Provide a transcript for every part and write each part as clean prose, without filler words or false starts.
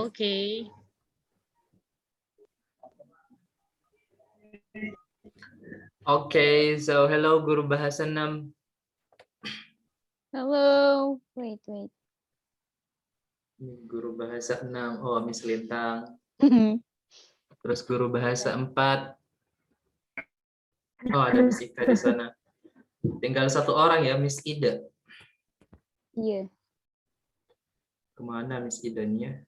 Okay. Okay, so hello Guru Bahasa 6. Hello. Wait. Guru Bahasa 6. Oh, Miss Lintang. Terus Guru Bahasa 4. Oh, ada Miss Ika di sana. Tinggal satu orang ya, Miss Ida. Iya. Kemana Miss Idanya?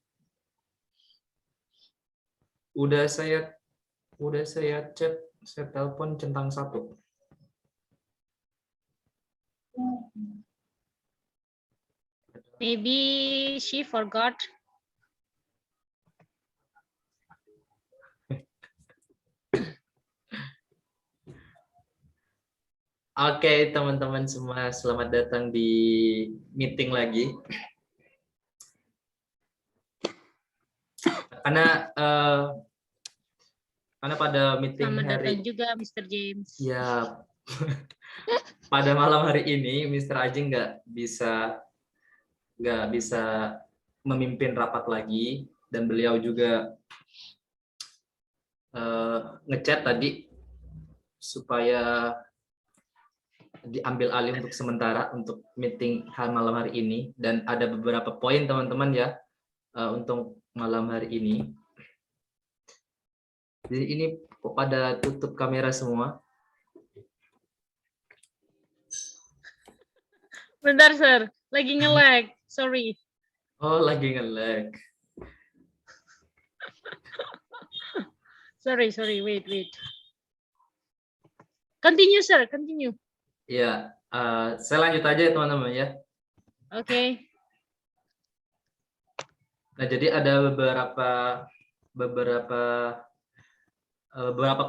Udah saya chat, saya telepon centang 1. Maybe she forgot. Oke, teman-teman semua, selamat datang di meeting lagi. Karena pada meeting Selamat datang hari juga, Mr. James. ya pada malam hari ini, Mr. Aji nggak bisa memimpin rapat lagi, dan beliau juga ngechat tadi supaya diambil alih untuk sementara untuk meeting malam hari ini, dan ada beberapa poin teman-teman ya untuk malam hari ini. Jadi ini pada tutup kamera semua. Bentar, Sir. Lagi nge-lag. Sorry. Oh, lagi nge-lag. Sorry. Wait. Continue, Sir. Continue. Ya, saya lanjut aja ya teman-teman ya. Okay. Nah, jadi ada beberapa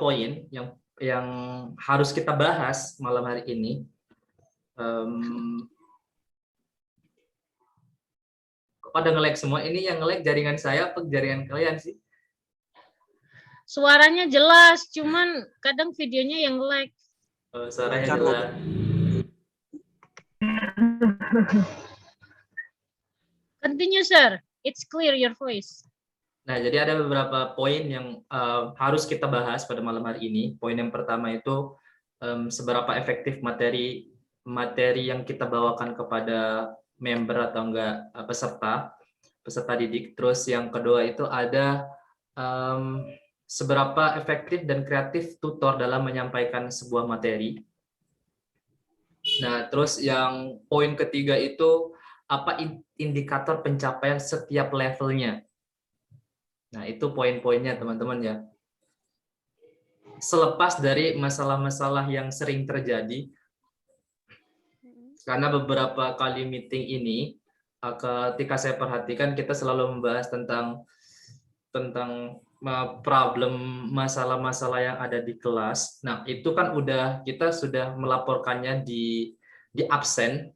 poin yang harus kita bahas malam hari ini. Pada nge-lag semua. Ini yang nge-lag jaringan saya atau jaringan kalian sih? Suaranya jelas, cuman kadang videonya yang lag. Suaranya jelas. Continue, Sir. It's clear your voice. Nah, jadi ada beberapa poin yang harus kita bahas pada malam hari ini. Poin yang pertama itu seberapa efektif materi yang kita bawakan kepada member atau enggak peserta didik. Terus yang kedua itu ada seberapa efektif dan kreatif tutor dalam menyampaikan sebuah materi. Nah, terus yang poin ketiga itu apa indikator pencapaian setiap levelnya. Nah, itu poin-poinnya teman-teman ya. Selepas dari masalah-masalah yang sering terjadi, karena beberapa kali meeting ini, ketika saya perhatikan kita selalu membahas tentang problem masalah-masalah yang ada di kelas. Nah, itu kan kita sudah melaporkannya di absen.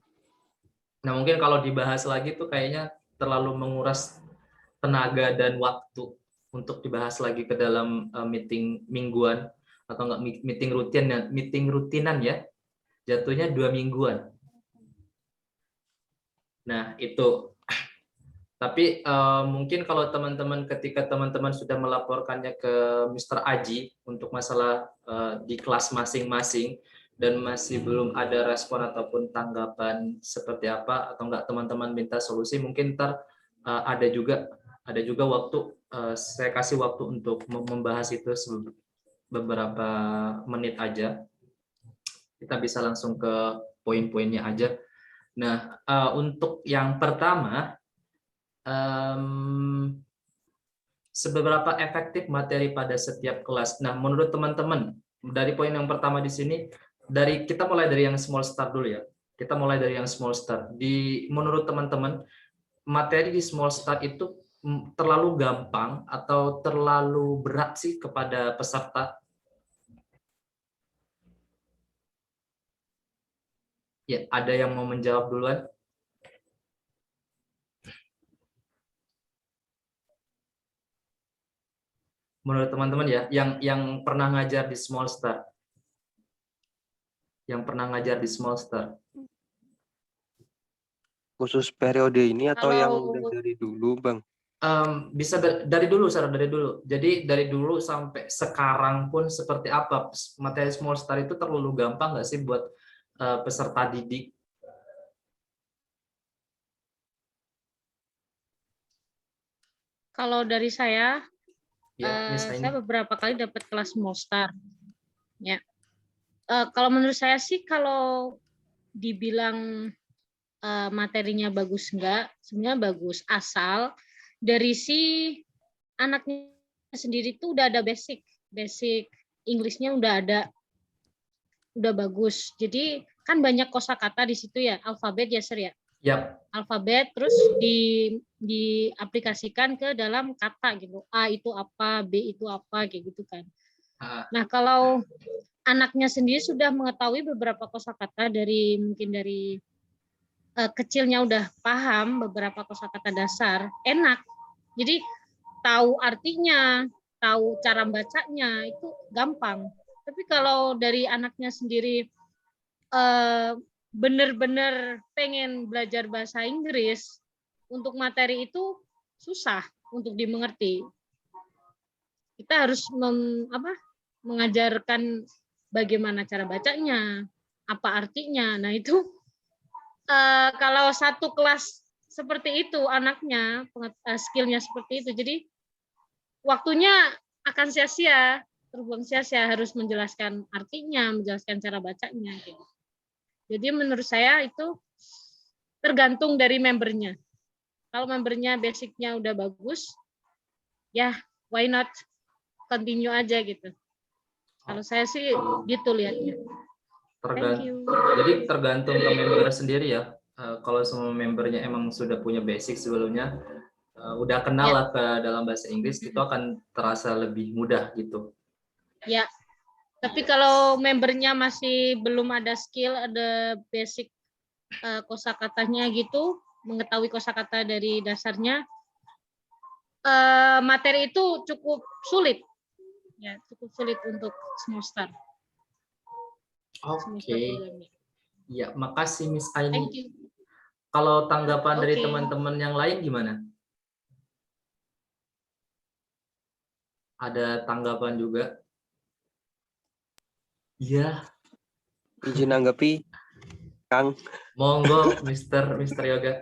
Nah, mungkin kalau dibahas lagi tuh kayaknya terlalu menguras tenaga dan waktu untuk dibahas lagi ke dalam meeting mingguan atau enggak meeting rutinan ya, jatuhnya 2 mingguan. Nah, itu. Tapi mungkin kalau teman-teman ketika teman-teman sudah melaporkannya ke Mr. Aji untuk masalah di kelas masing-masing dan masih belum ada respon ataupun tanggapan seperti apa, atau enggak teman-teman minta solusi, mungkin ntar ada juga waktu, saya kasih waktu untuk membahas itu beberapa menit aja. Kita bisa langsung ke poin-poinnya aja. Nah, untuk yang pertama, seberapa efektif materi pada setiap kelas. Nah, menurut teman-teman, dari poin yang pertama di sini, kita mulai dari yang small start dulu ya. Kita mulai dari yang small start. Menurut teman-teman, materi di small start itu terlalu gampang atau terlalu berat sih kepada peserta? Ya, ada yang mau menjawab duluan? Menurut teman-teman ya, yang pernah ngajar di small start. Yang pernah ngajar di small start. Khusus periode ini atau yang Kalau udah dari dulu, Bang? Bisa dari dulu, Sir, dari dulu. Jadi dari dulu sampai sekarang pun seperti apa? Materi Small Star itu terlalu gampang nggak sih buat peserta didik? Kalau dari saya Ya, saya beberapa kali dapat kelas Small Star. Ya. Kalau menurut saya sih kalau dibilang materinya bagus enggak, sebenarnya bagus asal dari si anaknya sendiri tuh udah ada basic Inggrisnya udah bagus. Jadi kan banyak kosakata di situ ya, alfabet ya, Sir ya. ya. Alfabet terus diaplikasikan ke dalam kata gitu. A itu apa, B itu apa kayak gitu kan. Nah, kalau anaknya sendiri sudah mengetahui beberapa kosakata mungkin dari kecilnya udah paham beberapa kosakata dasar, enak. Jadi tahu artinya, tahu cara bacanya itu gampang. Tapi kalau dari anaknya sendiri benar-benar pengen belajar bahasa Inggris, untuk materi itu susah untuk dimengerti. Kita harus mengajarkan bagaimana cara bacanya, apa artinya. Nah itu kalau satu kelas seperti itu anaknya, skillnya seperti itu, jadi waktunya akan sia-sia, terbuang sia-sia, harus menjelaskan artinya, menjelaskan cara bacanya. Jadi menurut saya itu tergantung dari membernya. Kalau membernya basicnya udah bagus, ya why not continue aja gitu. Kalau saya sih gitu lihatnya. Thank you. Jadi tergantung ke member sendiri ya. Kalau semua membernya emang sudah punya basic sebelumnya, udah kenal lah ke dalam bahasa Inggris, itu akan terasa lebih mudah gitu. Ya, tapi kalau membernya masih belum ada skill, ada basic kosakatanya gitu, mengetahui kosakata dari dasarnya, materi itu cukup sulit. Ya, cukup sulit untuk Small Star. Oke. Ya, makasih Miss Thank Aini. you. Kalau tanggapan dari Oke. teman-teman yang lain gimana? Ada tanggapan juga? Iya. Izin nanggapi, Kang. Monggo, Mr. Yoga.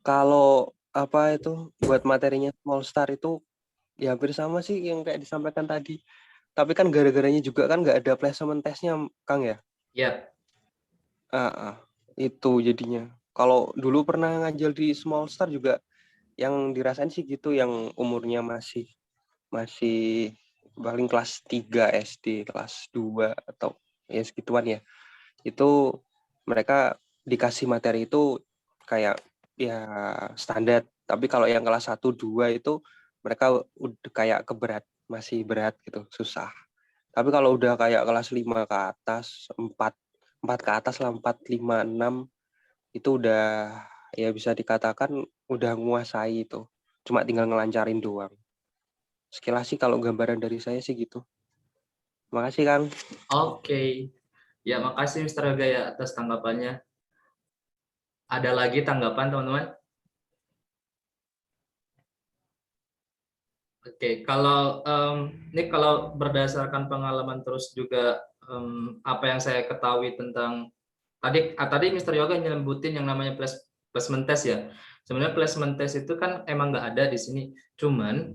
Kalau apa itu buat materinya Small Star itu ya hampir sama sih yang kayak disampaikan tadi. Tapi kan gara-garanya juga kan nggak ada placement testnya, Kang ya? Ya. Itu jadinya. Kalau dulu pernah ngajar di Small Star juga yang dirasain sih gitu, yang umurnya masih paling kelas 3 SD, kelas 2 atau ya segituan ya. Itu mereka dikasih materi itu kayak ya standar. Tapi kalau yang kelas 1 2 itu mereka udah kayak masih berat gitu, susah. Tapi kalau udah kayak kelas 5 ke atas, 4 ke atas lah, 4, 5, 6 itu udah ya bisa dikatakan udah menguasai itu. Cuma tinggal ngelancarin doang. Sekilas sih kalau gambaran dari saya sih gitu. Makasih, Kang. Oke. Ya, makasih Mr. Yoga ya atas tanggapannya. Ada lagi tanggapan, teman-teman? Oke, kalau ini kalau berdasarkan pengalaman terus juga apa yang saya ketahui tentang tadi Mr. Yoga nyebutin yang namanya placement test ya. Sebenarnya placement test itu kan emang nggak ada di sini. Cuman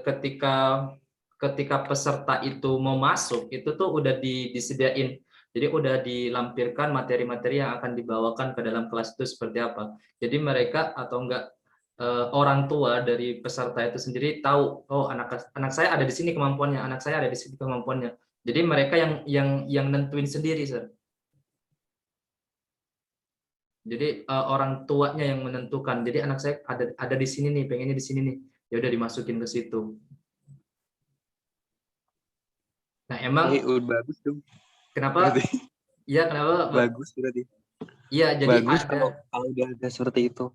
ketika peserta itu mau masuk itu tuh udah disediain. Jadi udah dilampirkan materi-materi yang akan dibawakan ke dalam kelas itu seperti apa. Jadi mereka atau enggak orang tua dari peserta itu sendiri tahu, oh anak saya ada di sini kemampuannya, anak saya ada di sini kemampuannya. Jadi mereka yang nentuin sendiri, Sir. Jadi orang tuanya yang menentukan. Jadi anak saya ada di sini nih, pengennya di sini nih. Ya udah dimasukin ke situ. Nah, emang Bagus dong. kenapa? Berarti. Iya, kenapa? Bagus berarti. Iya, jadi bagus kalau udah ada seperti itu.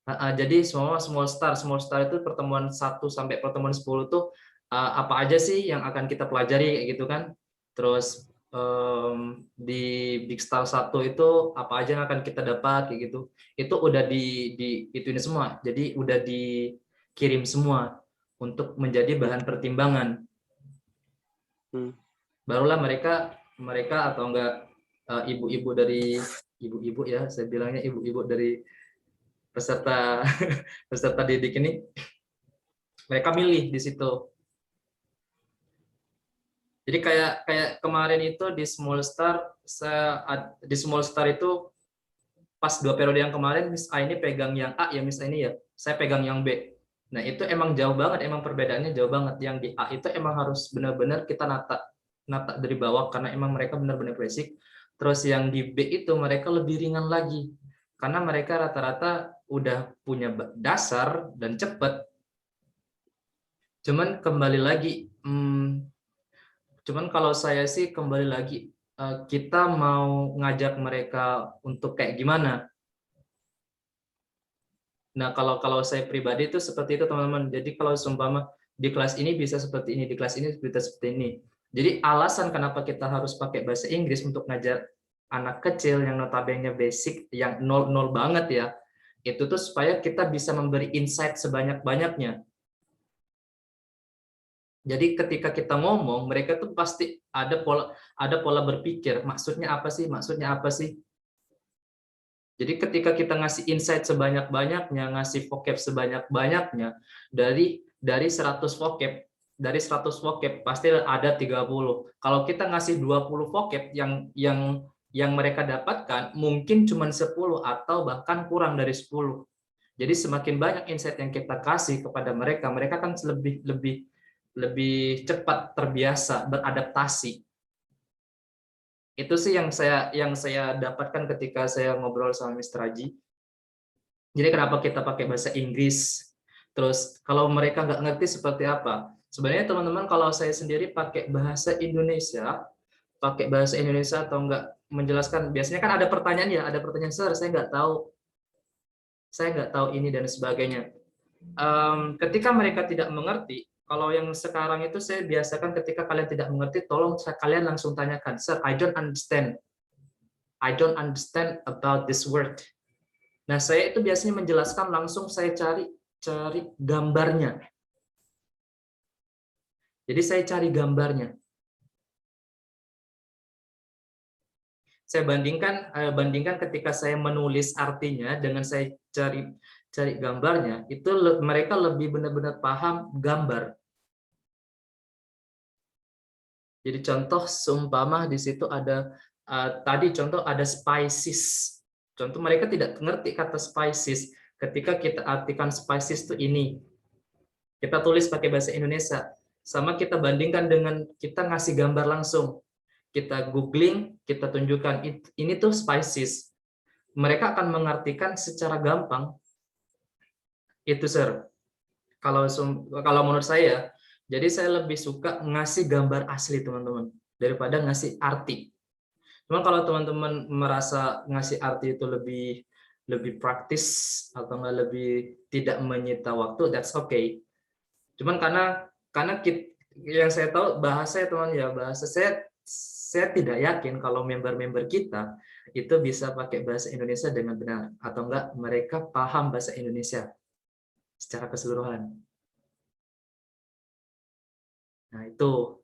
Jadi small star itu pertemuan 1 sampai pertemuan 10 tuh apa aja sih yang akan kita pelajari kayak gitu kan. Terus di Big Star 1 itu apa aja yang akan kita dapat kayak gitu. Itu udah itu ini semua. Jadi udah dikirim semua untuk menjadi bahan pertimbangan. Barulah mereka atau enggak ibu-ibu dari ibu-ibu ya, saya bilangnya ibu-ibu dari peserta peserta didik ini, mereka milih di situ. Jadi kayak kemarin itu di Small Star, di Small Star itu pas 2 periode yang kemarin Miss A ini pegang yang A ya, Miss A ini ya, saya pegang yang B. Nah itu emang jauh banget, emang perbedaannya jauh banget. Yang di A itu emang harus benar-benar kita nata dari bawah karena emang mereka benar-benar basic. Terus yang di B itu mereka lebih ringan lagi karena mereka rata-rata udah punya dasar dan cepat. Cuman kembali lagi, cuman kalau saya sih kembali lagi, kita mau ngajak mereka untuk kayak gimana. Nah kalau saya pribadi itu seperti itu teman-teman. Jadi kalau seumpama di kelas ini bisa seperti ini, di kelas ini bisa seperti ini. Jadi alasan kenapa kita harus pakai bahasa Inggris untuk ngajar anak kecil yang notabene basic, yang nol banget ya, itu tuh supaya kita bisa memberi insight sebanyak-banyaknya. Jadi ketika kita ngomong, mereka tuh pasti ada pola berpikir, maksudnya apa sih? Maksudnya apa sih? Jadi ketika kita ngasih insight sebanyak-banyaknya, ngasih vocab sebanyak-banyaknya, dari 100 vocab, pasti ada 30. Kalau kita ngasih 20 vocab yang mereka dapatkan, mungkin cuma 10 atau bahkan kurang dari 10. Jadi semakin banyak insight yang kita kasih kepada mereka, mereka kan lebih cepat terbiasa beradaptasi. Itu sih yang saya dapatkan ketika saya ngobrol sama Mr. Haji. Jadi kenapa kita pakai bahasa Inggris? Terus kalau mereka nggak ngerti seperti apa? Sebenarnya teman-teman, kalau saya sendiri pakai bahasa Indonesia atau nggak menjelaskan, biasanya kan ada pertanyaan ya, Sir, saya nggak tahu ini dan sebagainya. Ketika mereka tidak mengerti, kalau yang sekarang itu saya biasakan ketika kalian tidak mengerti, tolong kalian langsung tanyakan, Sir, I don't understand about this word. Nah, saya itu biasanya menjelaskan langsung, saya cari gambarnya. Jadi saya cari gambarnya. Saya bandingkan ketika saya menulis artinya dengan saya cari gambarnya, itu mereka lebih benar-benar paham gambar. Jadi contoh seumpama di situ ada tadi contoh ada spices. Contoh mereka tidak ngerti kata spices. Ketika kita artikan spices itu ini, kita tulis pakai bahasa Indonesia, sama kita bandingkan dengan kita ngasih gambar langsung. Kita googling, kita tunjukkan ini tuh spices. Mereka akan mengartikan secara gampang. Itu, Sir. Kalau menurut saya, jadi saya lebih suka ngasih gambar asli, teman-teman, daripada ngasih arti. Cuman kalau teman-teman merasa ngasih arti itu lebih praktis atau nggak lebih tidak menyita waktu, that's okay. Cuman karena yang saya tahu bahasa ya, teman ya, bahasa saya tidak yakin kalau member-member kita itu bisa pakai bahasa Indonesia dengan benar atau enggak mereka paham bahasa Indonesia secara keseluruhan. Nah, itu.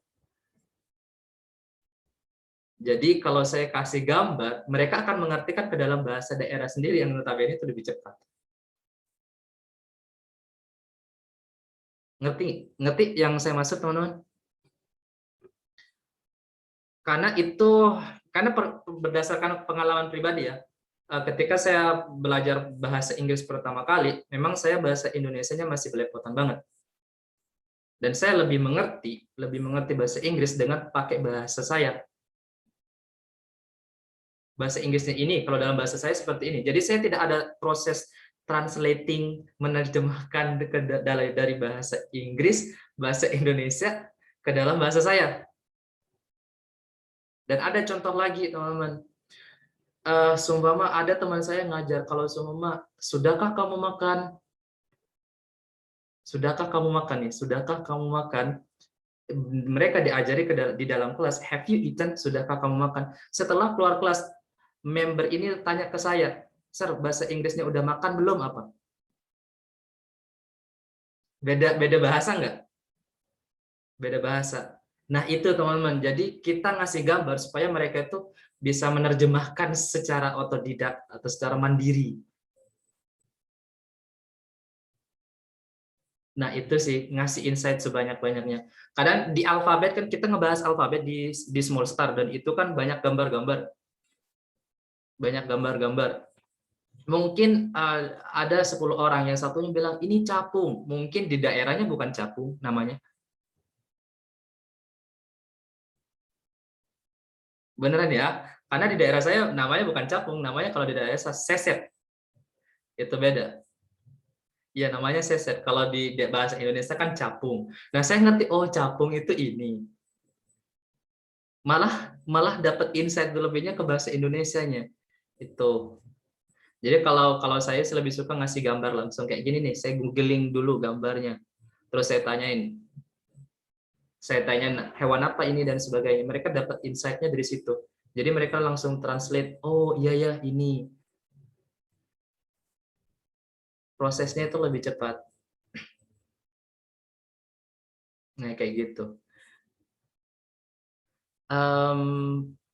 Jadi kalau saya kasih gambar, mereka akan mengartikan ke dalam bahasa daerah sendiri yang notabene itu lebih cepat. Ngerti yang saya maksud, teman-teman? Karena berdasarkan pengalaman pribadi ya. Ketika saya belajar bahasa Inggris pertama kali, memang saya bahasa Indonesianya masih belepotan banget. Dan saya lebih mengerti bahasa Inggris dengan pakai bahasa saya. Bahasa Inggrisnya ini, kalau dalam bahasa saya seperti ini. Jadi saya tidak ada proses translating, menerjemahkan dari bahasa Inggris, bahasa Indonesia ke dalam bahasa saya. Dan ada contoh lagi, teman-teman. Seumpama ada teman saya ngajar, kalau seumpama, sudahkah kamu makan? Sudahkah kamu makan nih? Sudahkah kamu makan? mereka diajari di dalam kelas, have you eaten, sudahkah kamu makan? Setelah keluar kelas, member ini tanya ke saya, sir, bahasa Inggrisnya udah makan belum apa? Beda bahasa nggak? Beda bahasa. Nah itu teman-teman, jadi kita ngasih gambar supaya mereka itu bisa menerjemahkan secara otodidak atau secara mandiri. Nah itu sih, ngasih insight sebanyak-banyaknya. Kadang di alfabet kan kita ngebahas alfabet di Small Star, dan itu kan banyak gambar-gambar. Banyak gambar-gambar. Mungkin ada 10 orang, yang satunya bilang ini capung. Mungkin di daerahnya bukan capung namanya. Beneran ya? Karena di daerah saya namanya bukan capung, namanya kalau di daerah saya seset. Itu beda. Ya namanya seset. Kalau di bahasa Indonesia kan capung. Nah saya ngerti, oh capung itu ini. Malah dapat insight lebihnya ke bahasa Indonesianya. Itu. Jadi kalau saya lebih suka ngasih gambar langsung kayak gini nih. Saya googling dulu gambarnya. Terus saya tanyain. Saya tanya hewan apa ini dan sebagainya. Mereka dapat insight-nya dari situ. Jadi mereka langsung translate, oh iya ya ini. Prosesnya itu lebih cepat. Nah kayak gitu.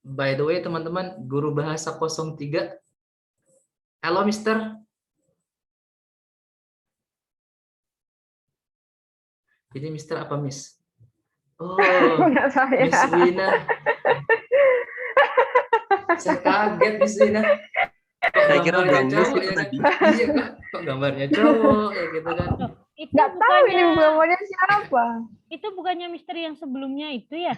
By the way teman-teman, guru bahasa 03. Halo Mister. Ini Mister apa Miss? Oh, Miss Wina. Saya kaget Miss Wina. Saya kira gambarnya Bang Nis cowok itu ya kan? tadi. Iya kok gambarnya cowok ya gitu kan? Itu Nggak tahu ini bukannya gambarnya siapa. itu bukannya misteri yang sebelumnya itu ya?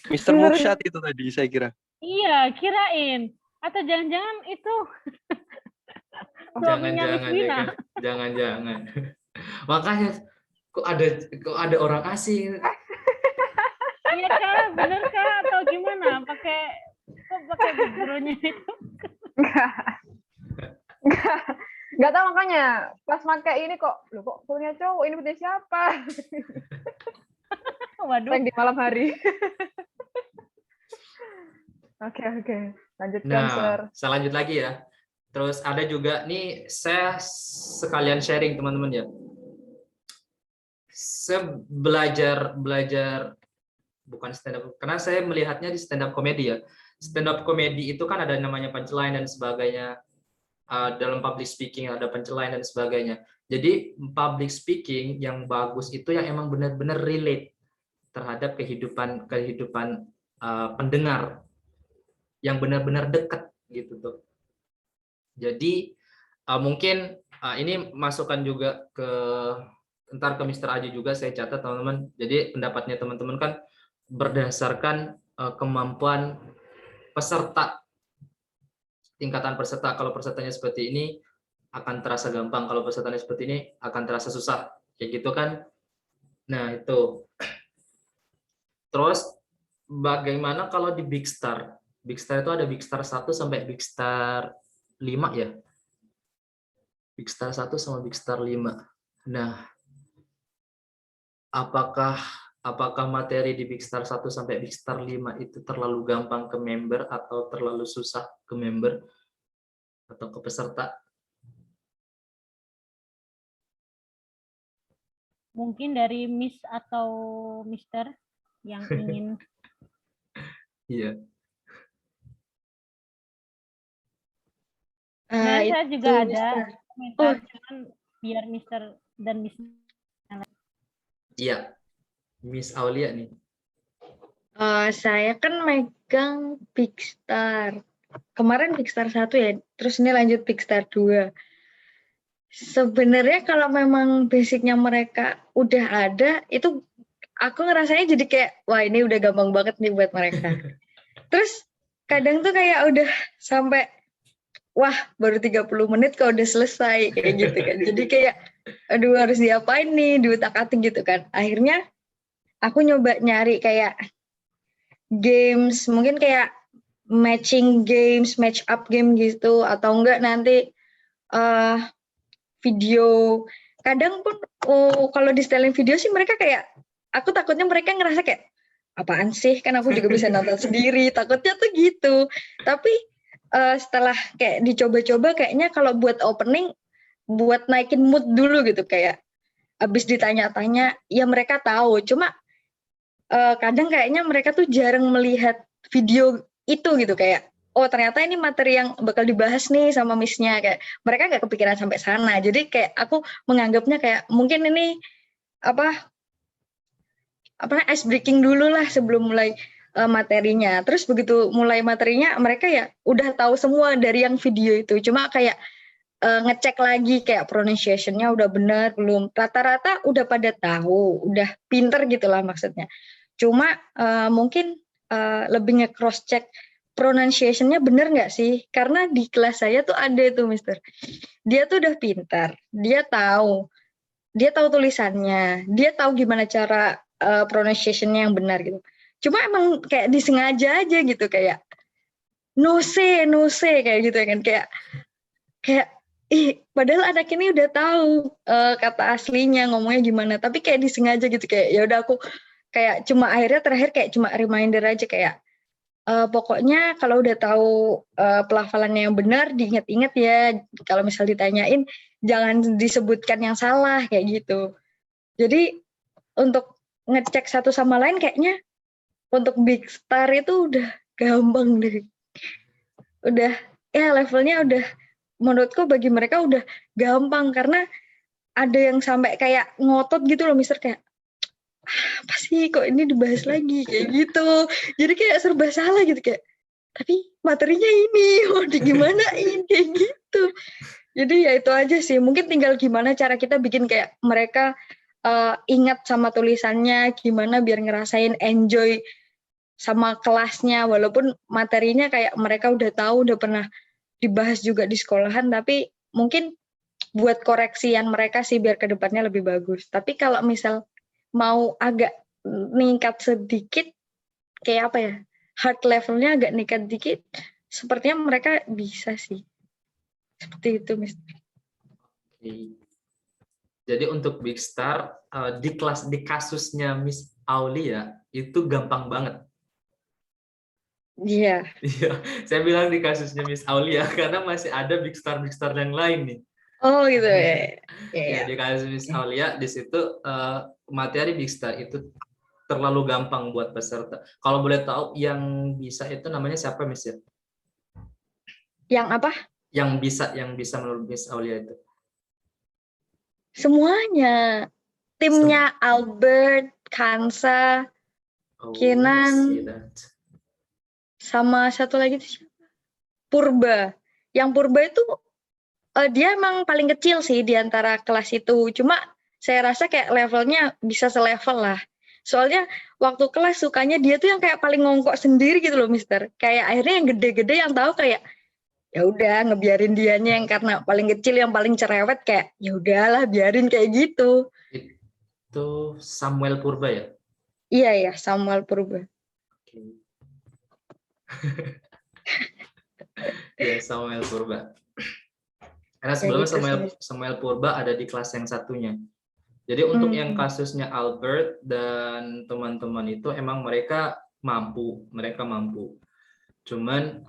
Mr. Mukshad itu tadi saya kira. Iya, kirain. Atau jangan-jangan itu suaminya Miss Wina. Jangan. Makanya kok ada orang asing. Iya kah, bener kah, atau gimana? Pakai background-nya itu? Nggak tahu, makanya pas pakai ini kok punya cowok, ini punya siapa? Waduh. Yang di malam hari. Oke, lanjutkan Sir. Nah, saya lanjut lagi ya. Terus ada juga nih, saya sekalian sharing teman-teman ya. Saya belajar bukan stand up, karena saya melihatnya di stand up comedy ya. Stand up comedy itu kan ada namanya punchline dan sebagainya. Dalam public speaking ada punchline dan sebagainya. Jadi public speaking yang bagus itu yang emang benar-benar relate terhadap kehidupan pendengar, yang benar-benar dekat gitu tuh. Jadi mungkin ini masukan juga ntar ke Mr. Aji juga saya catat teman-teman. Jadi pendapatnya teman-teman kan berdasarkan kemampuan peserta, tingkatan peserta. Kalau pesertanya seperti ini akan terasa gampang, kalau pesertanya seperti ini akan terasa susah, kayak gitu kan. Nah itu. Terus bagaimana kalau di Big Star? Big Star itu ada Big Star 1 sampai Big Star 5 ya. Big Star 1 sama Big Star 5. Nah, apakah materi di Big Star 1 sampai Big Star 5 itu terlalu gampang ke member atau terlalu susah ke member atau ke peserta? Mungkin dari Miss atau Mister yang ingin. Iya. Saya juga ada komentar, cuman biar Mister dan Miss. Iya, Miss Aulia nih. Saya kan megang Big Star. Kemarin Big Star 1 ya, terus ini lanjut Big Star 2. Sebenarnya kalau memang basicnya mereka udah ada, itu aku ngerasanya jadi kayak, wah ini udah gampang banget nih buat mereka. Terus kadang tuh kayak udah sampai, wah baru 30 menit kok udah selesai, kayak gitu kan. Jadi kayak, aduh harus diapain nih, diutak-atik gitu kan. Akhirnya aku nyoba nyari kayak games, mungkin kayak matching games, match up game gitu, atau enggak nanti video. Kadang pun kalau di setelin video sih mereka kayak aku takutnya mereka ngerasa kayak apaan sih, kan aku juga bisa nonton sendiri, takutnya tuh gitu. Tapi setelah kayak dicoba-coba kayaknya kalau buat opening, buat naikin mood dulu gitu, kayak abis ditanya-tanya ya mereka tahu, cuma kadang kayaknya mereka tuh jarang melihat video itu gitu, kayak oh ternyata ini materi yang bakal dibahas nih sama miss-nya, kayak mereka nggak kepikiran sampai sana. Jadi kayak aku menganggapnya kayak mungkin ini apa ice breaking dulu lah sebelum mulai materinya. Terus begitu mulai materinya mereka ya udah tahu semua dari yang video itu, cuma kayak ngecek lagi kayak pronunciation-nya udah benar belum. Rata-rata udah pada tahu, udah pinter gitulah maksudnya. Cuma mungkin lebih nge-cross check pronunciation-nya bener nggak sih? Karena di kelas saya tuh ada itu mister. Dia tuh udah pintar, dia tahu tulisannya, dia tahu gimana cara pronunciation-nya yang benar gitu. Cuma emang kayak disengaja aja gitu, kayak no say kayak gitu kan, kayak padahal anak ini udah tahu kata aslinya ngomongnya gimana, tapi kayak disengaja gitu, kayak ya udah aku kayak cuma akhirnya terakhir kayak cuma reminder aja, kayak pokoknya kalau udah tahu pelafalannya yang benar diingat-ingat ya, kalau misal ditanyain jangan disebutkan yang salah kayak gitu. Jadi untuk ngecek satu sama lain kayaknya untuk Big Star itu udah gampang deh. Udah ya levelnya udah menurutku bagi mereka udah gampang, karena ada yang sampai kayak ngotot gitu loh mister, kayak apa sih kok ini dibahas lagi kayak gitu. Jadi kayak serba salah gitu, kayak tapi materinya ini mau digimanain kayak gitu. Jadi ya itu aja sih, mungkin tinggal gimana cara kita bikin kayak mereka ingat sama tulisannya, gimana biar ngerasain enjoy sama kelasnya, walaupun materinya kayak mereka udah tahu, udah pernah dibahas juga di sekolahan, tapi mungkin buat koreksian mereka sih biar kedepannya lebih bagus. Tapi kalau misal mau agak meningkat sedikit, kayak apa ya, hard levelnya agak meningkat dikit, sepertinya mereka bisa sih. Seperti itu, Mister. Oke. Jadi untuk Big Star di kasusnya Miss Aulia itu gampang banget. Iya. Iya, saya bilang di kasusnya Miss Aulia karena masih ada Big Star yang lain nih. Oh gitu ya. Ya, di kasus Miss Aulia di situ materi Big Star itu terlalu gampang buat peserta. Kalau boleh tahu yang bisa itu namanya siapa, Miss ya? Yang apa? Yang bisa menurut Miss Aulia itu. Semuanya. Timnya Albert, Kansa, Kenan, sama satu lagi tuh siapa? Purba. Yang Purba itu dia emang paling kecil sih di antara kelas itu. Cuma saya rasa kayak levelnya bisa selevel lah. Soalnya waktu kelas sukanya dia tuh yang kayak paling ngongkok sendiri gitu loh, Mister. Kayak akhirnya yang gede-gede yang tahu kayak ya udah ngebiarin dianya yang karena paling kecil yang paling cerewet, kayak ya udahlah biarin kayak gitu. Itu Samuel Purba ya? Iya ya, Samuel Purba. Okay. Ya, Samuel Purba. Karena sebelumnya Samuel Purba ada di kelas yang satunya. Jadi untuk yang kasusnya Albert dan teman-teman itu emang mereka mampu. Cuman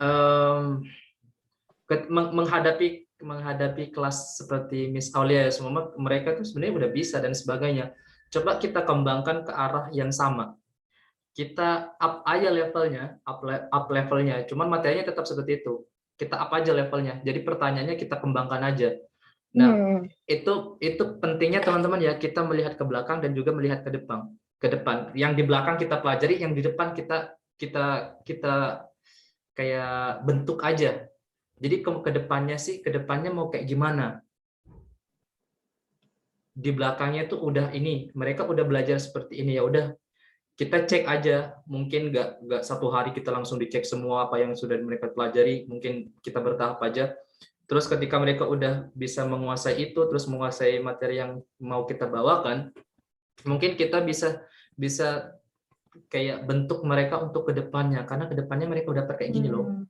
menghadapi kelas seperti Miss Aulia ya, semua mereka tuh sebenarnya udah bisa dan sebagainya. Coba kita kembangkan ke arah yang sama. Kita up aja levelnya, up levelnya. Cuman materinya tetap seperti itu. Kita up aja levelnya. Jadi pertanyaannya kita kembangkan aja. Nah, itu pentingnya teman-teman ya, kita melihat ke belakang dan juga melihat ke depan. Yang di belakang kita pelajari, yang di depan kita kayak bentuk aja. Jadi ke depannya mau kayak gimana? Di belakangnya tuh udah ini, mereka udah belajar seperti ini, ya udah kita cek aja. Mungkin nggak satu hari kita langsung dicek semua apa yang sudah mereka pelajari, mungkin kita bertahap aja. Terus ketika mereka udah bisa menguasai itu, terus menguasai materi yang mau kita bawakan, mungkin kita bisa kayak bentuk mereka untuk kedepannya, karena kedepannya mereka udah kayak gini loh.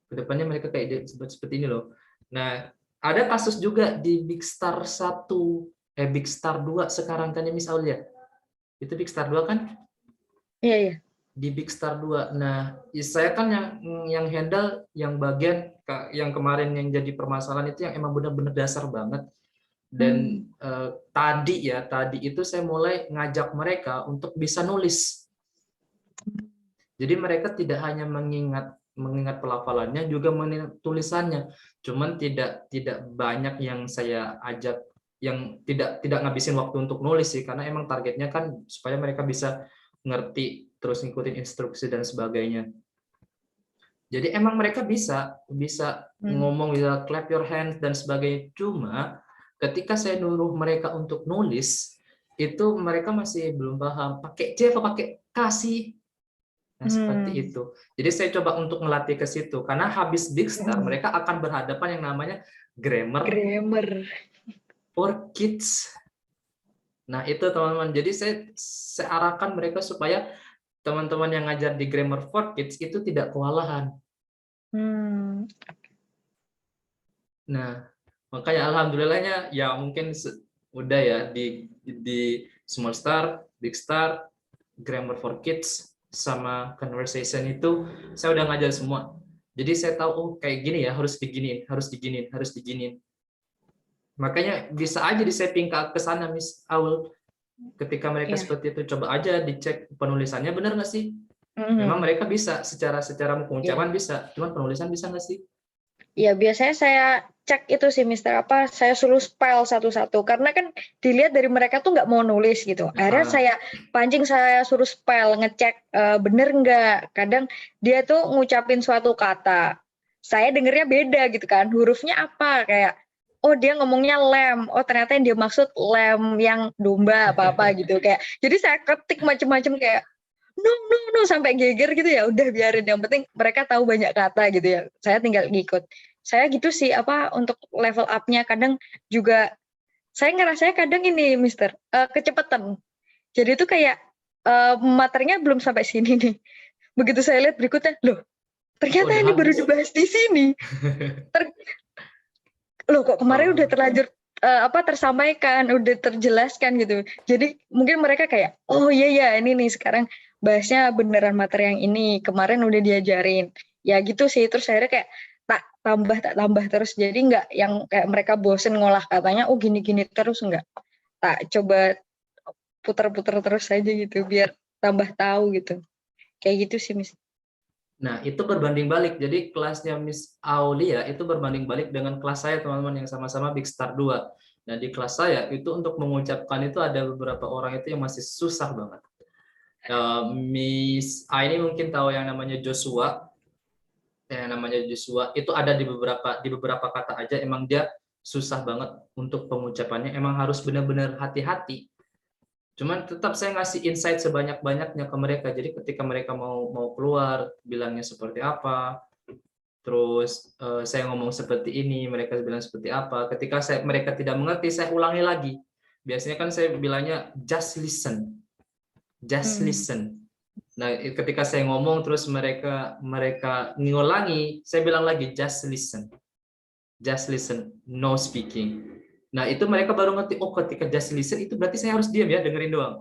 Kedepannya mereka kayak seperti ini loh. Nah, ada kasus juga di Big Star 1, Big Star 2 sekarang kan ya Miss Aulia. Itu Big Star 2 kan? Iya, iya. Di Big Star 2. Nah, saya kan yang handle yang bagian yang kemarin yang jadi permasalahan itu yang emang benar-benar dasar banget. Dan tadi itu saya mulai ngajak mereka untuk bisa nulis. Jadi mereka tidak hanya mengingat pelafalannya, juga mengingat tulisannya. Cuman tidak banyak yang saya ajak yang tidak ngabisin waktu untuk nulis sih, karena emang targetnya kan supaya mereka bisa ngerti terus ngikutin instruksi dan sebagainya. Jadi emang mereka bisa ngomong, bisa clap your hands dan sebagainya. Cuma ketika saya nyuruh mereka untuk nulis, itu mereka masih belum paham pakai C atau pakai kasih. Nah, seperti itu. Jadi saya coba untuk melatih ke situ, karena habis Big Star mereka akan berhadapan yang namanya grammar for kids. Nah, itu teman-teman. Jadi saya arahkan mereka supaya teman-teman yang ngajar di grammar for kids itu tidak kewalahan. Nah, makanya alhamdulillahnya ya mungkin udah ya di Small Star, Big Star, grammar for kids sama conversation itu saya udah ngajar semua. Jadi saya tahu oh kayak gini ya, harus diginiin. Makanya bisa aja di-setting ke sana Miss Aul. Ketika mereka seperti itu, coba aja dicek penulisannya benar nggak sih? Memang mereka bisa secara pengucapan bisa, cuman penulisan bisa nggak sih? Ya biasanya saya cek itu sih Mister, saya suruh spell satu-satu, karena kan dilihat dari mereka tuh nggak mau nulis gitu. Akhirnya saya pancing, saya suruh spell, ngecek bener nggak. Kadang dia tuh ngucapin suatu kata, saya dengernya beda gitu kan, hurufnya apa, kayak oh dia ngomongnya lem, oh ternyata yang dia maksud lem yang domba apa gitu, kayak jadi saya ketik macem-macem kayak no sampai geger gitu, ya udah biarin, yang penting mereka tahu banyak kata gitu ya, saya tinggal ngikut. Saya gitu sih untuk level up-nya. Kadang juga saya ngerasanya kadang ini Mister kecepatan, jadi itu kayak materinya belum sampai sini nih, begitu saya lihat berikutnya, loh ternyata ini baru dibahas di sini. Loh kok kemarin udah terlanjur tersampaikan, udah terjelaskan gitu. Jadi mungkin mereka kayak, oh iya ini nih sekarang bahasnya beneran materi yang ini, kemarin udah diajarin. Ya gitu sih, terus akhirnya kayak tak tambah terus. Jadi nggak yang kayak mereka bosen ngolah katanya, oh gini-gini terus, enggak. Tak coba puter-puter terus aja gitu, biar tambah tahu gitu. Kayak gitu sih, Miss. Nah, itu berbanding balik. Jadi kelasnya Miss Aulia itu berbanding balik dengan kelas saya, teman-teman, yang sama-sama Big Star 2. Nah, di kelas saya itu untuk mengucapkan itu ada beberapa orang itu yang masih susah banget. Miss A ini mungkin tahu yang namanya Joshua. Yang namanya Joshua itu ada di beberapa kata aja emang dia susah banget untuk pengucapannya. Emang harus benar-benar hati-hati. Cuman tetap saya ngasih insight sebanyak-banyaknya ke mereka. Jadi ketika mereka mau keluar, bilangnya seperti apa. Terus saya ngomong seperti ini, mereka bilang seperti apa. Ketika mereka tidak mengerti, saya ulangi lagi. Biasanya kan saya bilangnya just listen. Just listen. Nah, ketika saya ngomong terus mereka ngulangi, saya bilang lagi just listen. Just listen, no speaking. Nah, itu mereka baru ngerti, oh ketika just listen itu berarti saya harus diam ya, dengerin doang.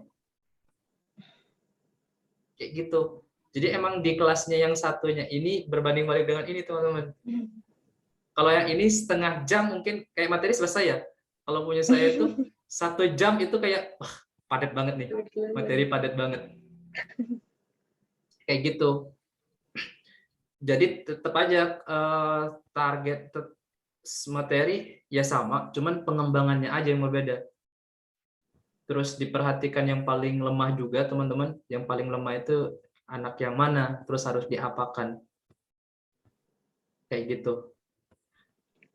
Kayak gitu. Jadi emang di kelasnya yang satunya ini berbanding balik dengan ini, teman-teman. Kalau yang ini setengah jam mungkin kayak materi selesai ya. Kalau punya saya itu 1 jam itu kayak padat banget nih. Materi padat banget. Kayak gitu. Jadi tetap aja target materi ya sama, cuman pengembangannya aja yang berbeda. Terus diperhatikan yang paling lemah juga, teman-teman. Yang paling lemah itu anak yang mana, terus harus diapakan. Kayak gitu.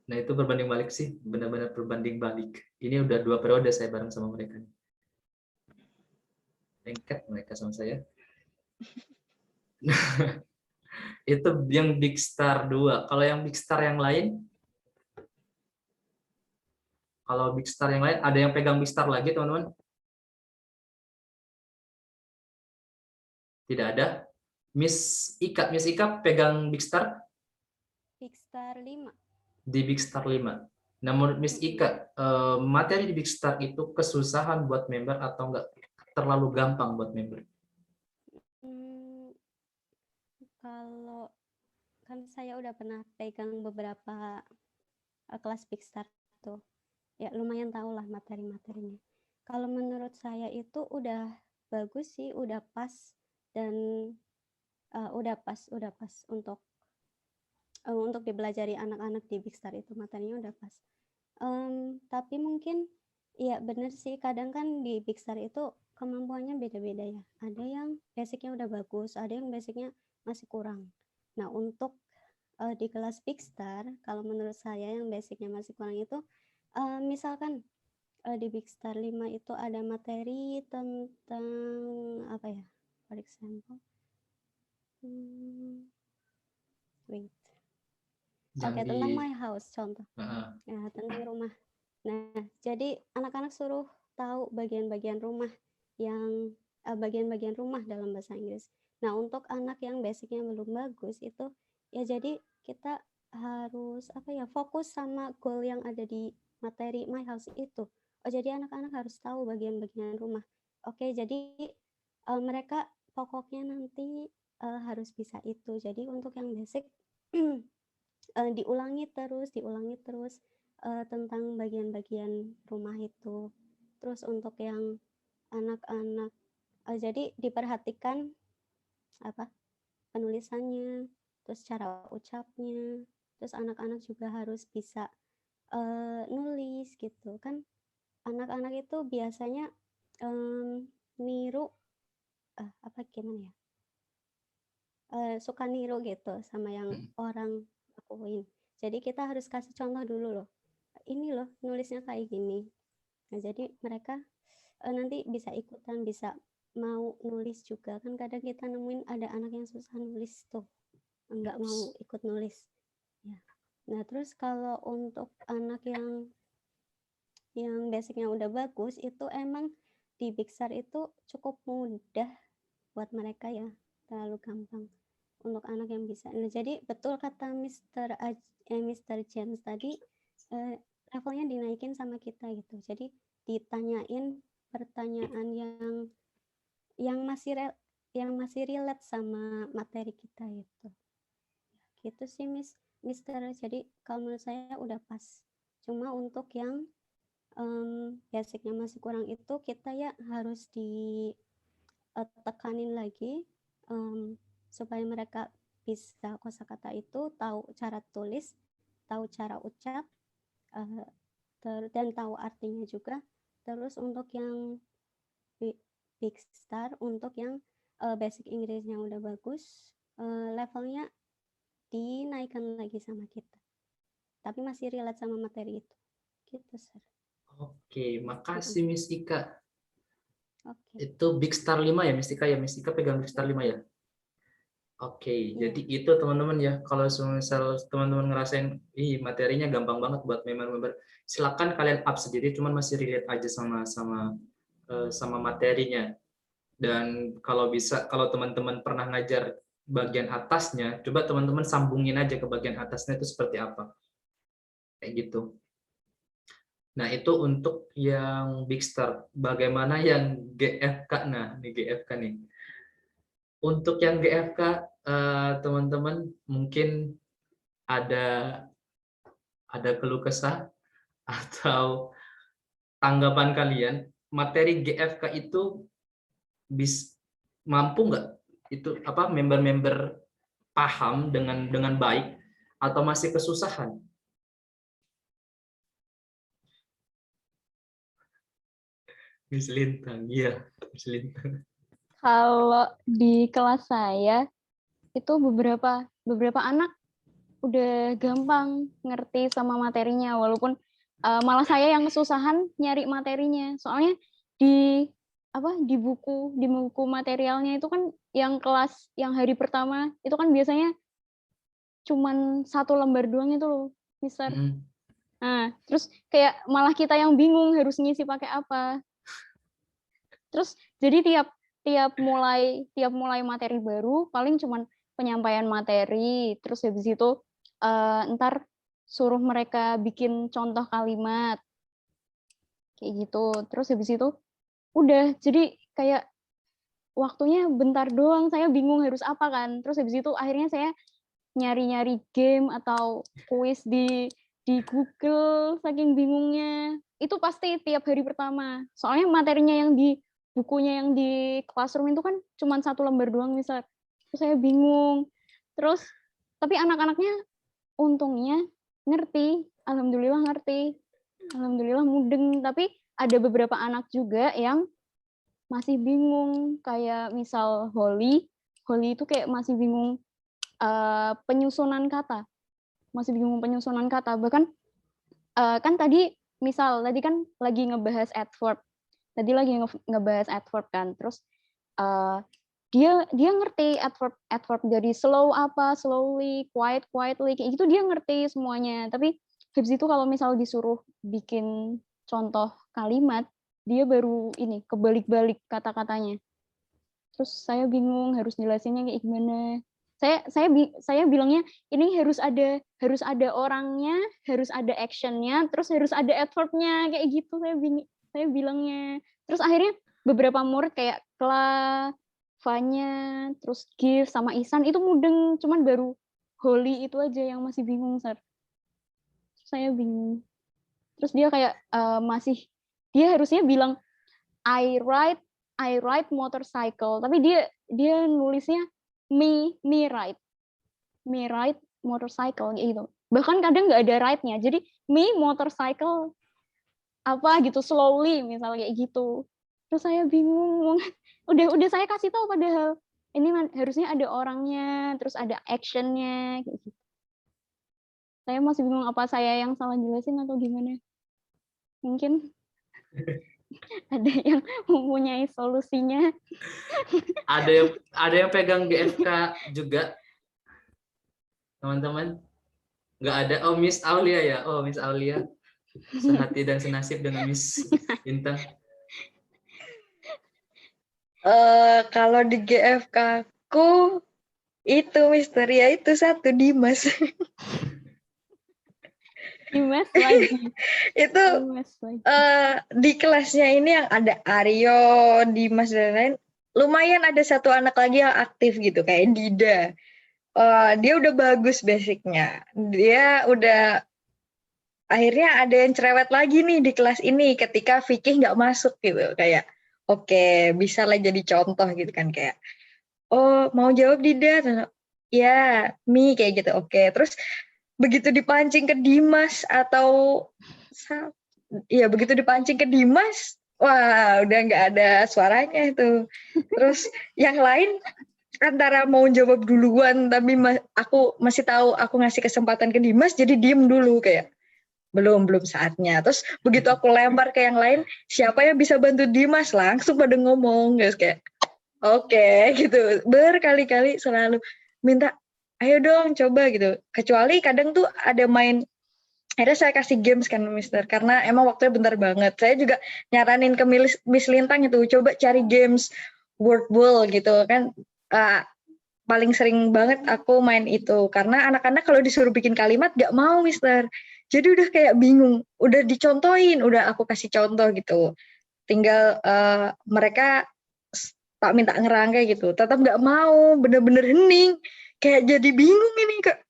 Nah, itu berbanding balik sih, benar-benar berbanding balik. Ini udah 2 periode saya bareng sama mereka. Lengket mereka sama saya. Itu yang Big Star 2. Kalau yang Big Star yang lain, ada yang pegang Big Star lagi, teman-teman? Tidak ada. Miss Ika pegang Big Star? Big Star 5. Di Big Star 5. Nah, menurut Miss Ika, materi di Big Star itu kesusahan buat member atau enggak? terlalu gampang buat member? Kalau kan saya udah pernah pegang beberapa kelas Big Start tuh, ya lumayan tahu lah materi-materinya. Kalau menurut saya itu udah bagus sih, udah pas dan udah pas untuk dipelajari anak-anak di Big Start itu, materinya udah pas. Tapi mungkin ya bener sih, kadang kan di Big Start itu kemampuannya beda-beda ya. Ada yang basicnya udah bagus, ada yang basicnya masih kurang. Nah, untuk di kelas Big Star, kalau menurut saya yang basicnya masih kurang itu, misalkan di Big Star 5 itu ada materi tentang apa ya? For example, wait. Oke, tentang my house contoh. Ya, tentang rumah. Nah, jadi anak-anak suruh tahu bagian-bagian rumah yang bagian-bagian rumah dalam bahasa Inggris. Nah, untuk anak yang basicnya belum bagus itu ya jadi kita harus fokus sama goal yang ada di materi my house itu. Oh, jadi anak-anak harus tahu bagian-bagian rumah. Oke, jadi mereka pokoknya nanti harus bisa itu. Jadi untuk yang basic diulangi terus tentang bagian-bagian rumah itu. Terus untuk yang anak-anak jadi diperhatikan penulisannya, terus cara ucapnya, terus anak-anak juga harus bisa nulis gitu kan. Anak-anak itu biasanya niru gimana ya, suka niru gitu sama yang orang lakuin. Jadi kita harus kasih contoh dulu loh, ini loh nulisnya kayak gini. Nah, jadi mereka nanti bisa ikutan, bisa mau nulis juga kan. Kadang kita nemuin ada anak yang susah nulis tuh, nggak mau ikut nulis ya. Nah, terus kalau untuk anak yang basicnya udah bagus itu emang di Big Star itu cukup mudah buat mereka ya, terlalu gampang untuk anak yang bisa. Nah, jadi betul kata Mr. James tadi, levelnya dinaikin sama kita gitu. Jadi ditanyain pertanyaan yang masih relate sama materi kita gitu. Gitu sih Mister. Jadi kalau menurut saya udah pas. Cuma untuk yang basicnya masih kurang itu kita ya harus ditekanin lagi supaya mereka bisa kosakata itu, tahu cara tulis, tahu cara ucap, dan tahu artinya juga. Terus untuk yang Big Star, untuk yang basic Inggrisnya udah bagus, levelnya dinaikkan lagi sama kita. Tapi masih relate sama materi itu. Gitu, Sir. Oke, makasih Miss Ika. Oke. Itu Big Star 5 ya, Miss Ika ya? Miss Ika pegang Big Star 5 ya? Oke, jadi itu teman-teman ya. Kalau misal teman-teman ngerasain, materinya gampang banget buat member-member, silakan kalian up sendiri, cuman masih relate aja sama materinya. Dan kalau bisa, kalau teman-teman pernah ngajar bagian atasnya, coba teman-teman sambungin aja ke bagian atasnya itu seperti apa. Kayak gitu. Nah, itu untuk yang Big Star. Bagaimana yang GFK? Nah, ini GFK nih. Untuk yang GFK, teman-teman mungkin ada keluh kesah atau tanggapan kalian, materi GFK itu mampu nggak itu member-member paham dengan baik atau masih kesusahan? Miss Lintang, iya, Miss Lintang. Kalau di kelas saya itu beberapa anak udah gampang ngerti sama materinya, walaupun malah saya yang kesusahan nyari materinya. Soalnya di buku materialnya itu kan yang kelas yang hari pertama itu kan biasanya cuman 1 lembar doang itu loh, Mister. Nah, terus kayak malah kita yang bingung harus ngisi pakai apa. Terus jadi tiap mulai materi baru paling cuman penyampaian materi, terus habis itu ntar suruh mereka bikin contoh kalimat kayak gitu. Terus habis itu udah, jadi kayak waktunya bentar doang, saya bingung harus apa kan. Terus habis itu akhirnya saya nyari-nyari game atau kuis di Google, saking bingungnya. Itu pasti tiap hari pertama. Soalnya materinya yang di bukunya yang di classroom itu kan cuma 1 lembar doang misal. Terus saya bingung. Terus tapi anak-anaknya untungnya ngerti, alhamdulillah ngerti. Alhamdulillah mudeng, tapi ada beberapa anak juga yang masih bingung, kayak misal Holly itu kayak masih bingung penyusunan kata. Masih bingung penyusunan kata. Bahkan kan tadi misal tadi kan lagi ngebahas adverb. Tadi lagi ngebahas adverb kan. Terus dia ngerti adverb dari slow apa, slowly, quietly kayak gitu dia ngerti semuanya. Tapi habis itu kalau misal disuruh bikin contoh kalimat, dia baru ini kebalik-balik kata-katanya. Terus saya bingung harus jelasinnya kayak gimana. Saya bilangnya ini harus ada orangnya, harus ada actionnya, terus harus ada adverbnya kayak gitu saya bilangnya. Terus akhirnya beberapa murid kayak Kla, Vanya, terus Gif sama Ihsan itu mudeng, cuman baru Holly itu aja yang masih bingung, Sir. Saya bingung. Terus dia kayak dia harusnya bilang I ride motorcycle, tapi dia nulisnya me ride motorcycle gitu. Bahkan kadang nggak ada ride-nya. Jadi me motorcycle apa gitu slowly misalnya kayak gitu. Terus saya bingung. Udah saya kasih tahu padahal ini harusnya ada orangnya, terus ada action-nya kayak gitu. Saya masih bingung apa saya yang salah jelasin atau gimana. Mungkin ada yang mempunyai solusinya. Ada yang pegang GFK juga, teman-teman? Nggak ada. Oh, Miss Aulia ya. Oh, Miss Aulia. Sehati dan senasib dengan Miss Intan. Kalau di GFK ku itu Mister ya itu satu Dimas. Dimas lagi. Itu di kelasnya ini yang ada Aryo, Dimas dan lain, lumayan ada satu anak lagi yang aktif gitu kayak Dida. Dia udah bagus basicnya. Dia udah akhirnya ada yang cerewet lagi nih di kelas ini ketika Fikih nggak masuk gitu kayak oke, bisa lah jadi contoh gitu kan kayak oh mau jawab Dida, ya Mi kayak gitu oke. Terus begitu dipancing ke Dimas atau ya begitu dipancing ke Dimas, wah udah nggak ada suaranya itu. Terus yang lain antara mau jawab duluan tapi aku masih tahu aku ngasih kesempatan ke Dimas jadi diem dulu kayak belum saatnya. Terus begitu aku lempar ke yang lain, siapa yang bisa bantu Dimas langsung pada ngomong guys kayak oke, gitu. Berkali-kali selalu minta ayo dong coba gitu. Kecuali kadang tuh ada main, akhirnya saya kasih games kan Mister, karena emang waktunya bentar banget. Saya juga nyaranin ke Miss Lintang itu, coba cari games word wall gitu kan. Paling sering banget aku main itu, karena anak-anak kalau disuruh bikin kalimat gak mau Mister. Jadi udah kayak bingung, udah dicontohin, udah aku kasih contoh gitu. Tinggal mereka tak minta ngerangkai gitu, tetap gak mau, bener-bener hening. Kayak jadi bingung ini kak.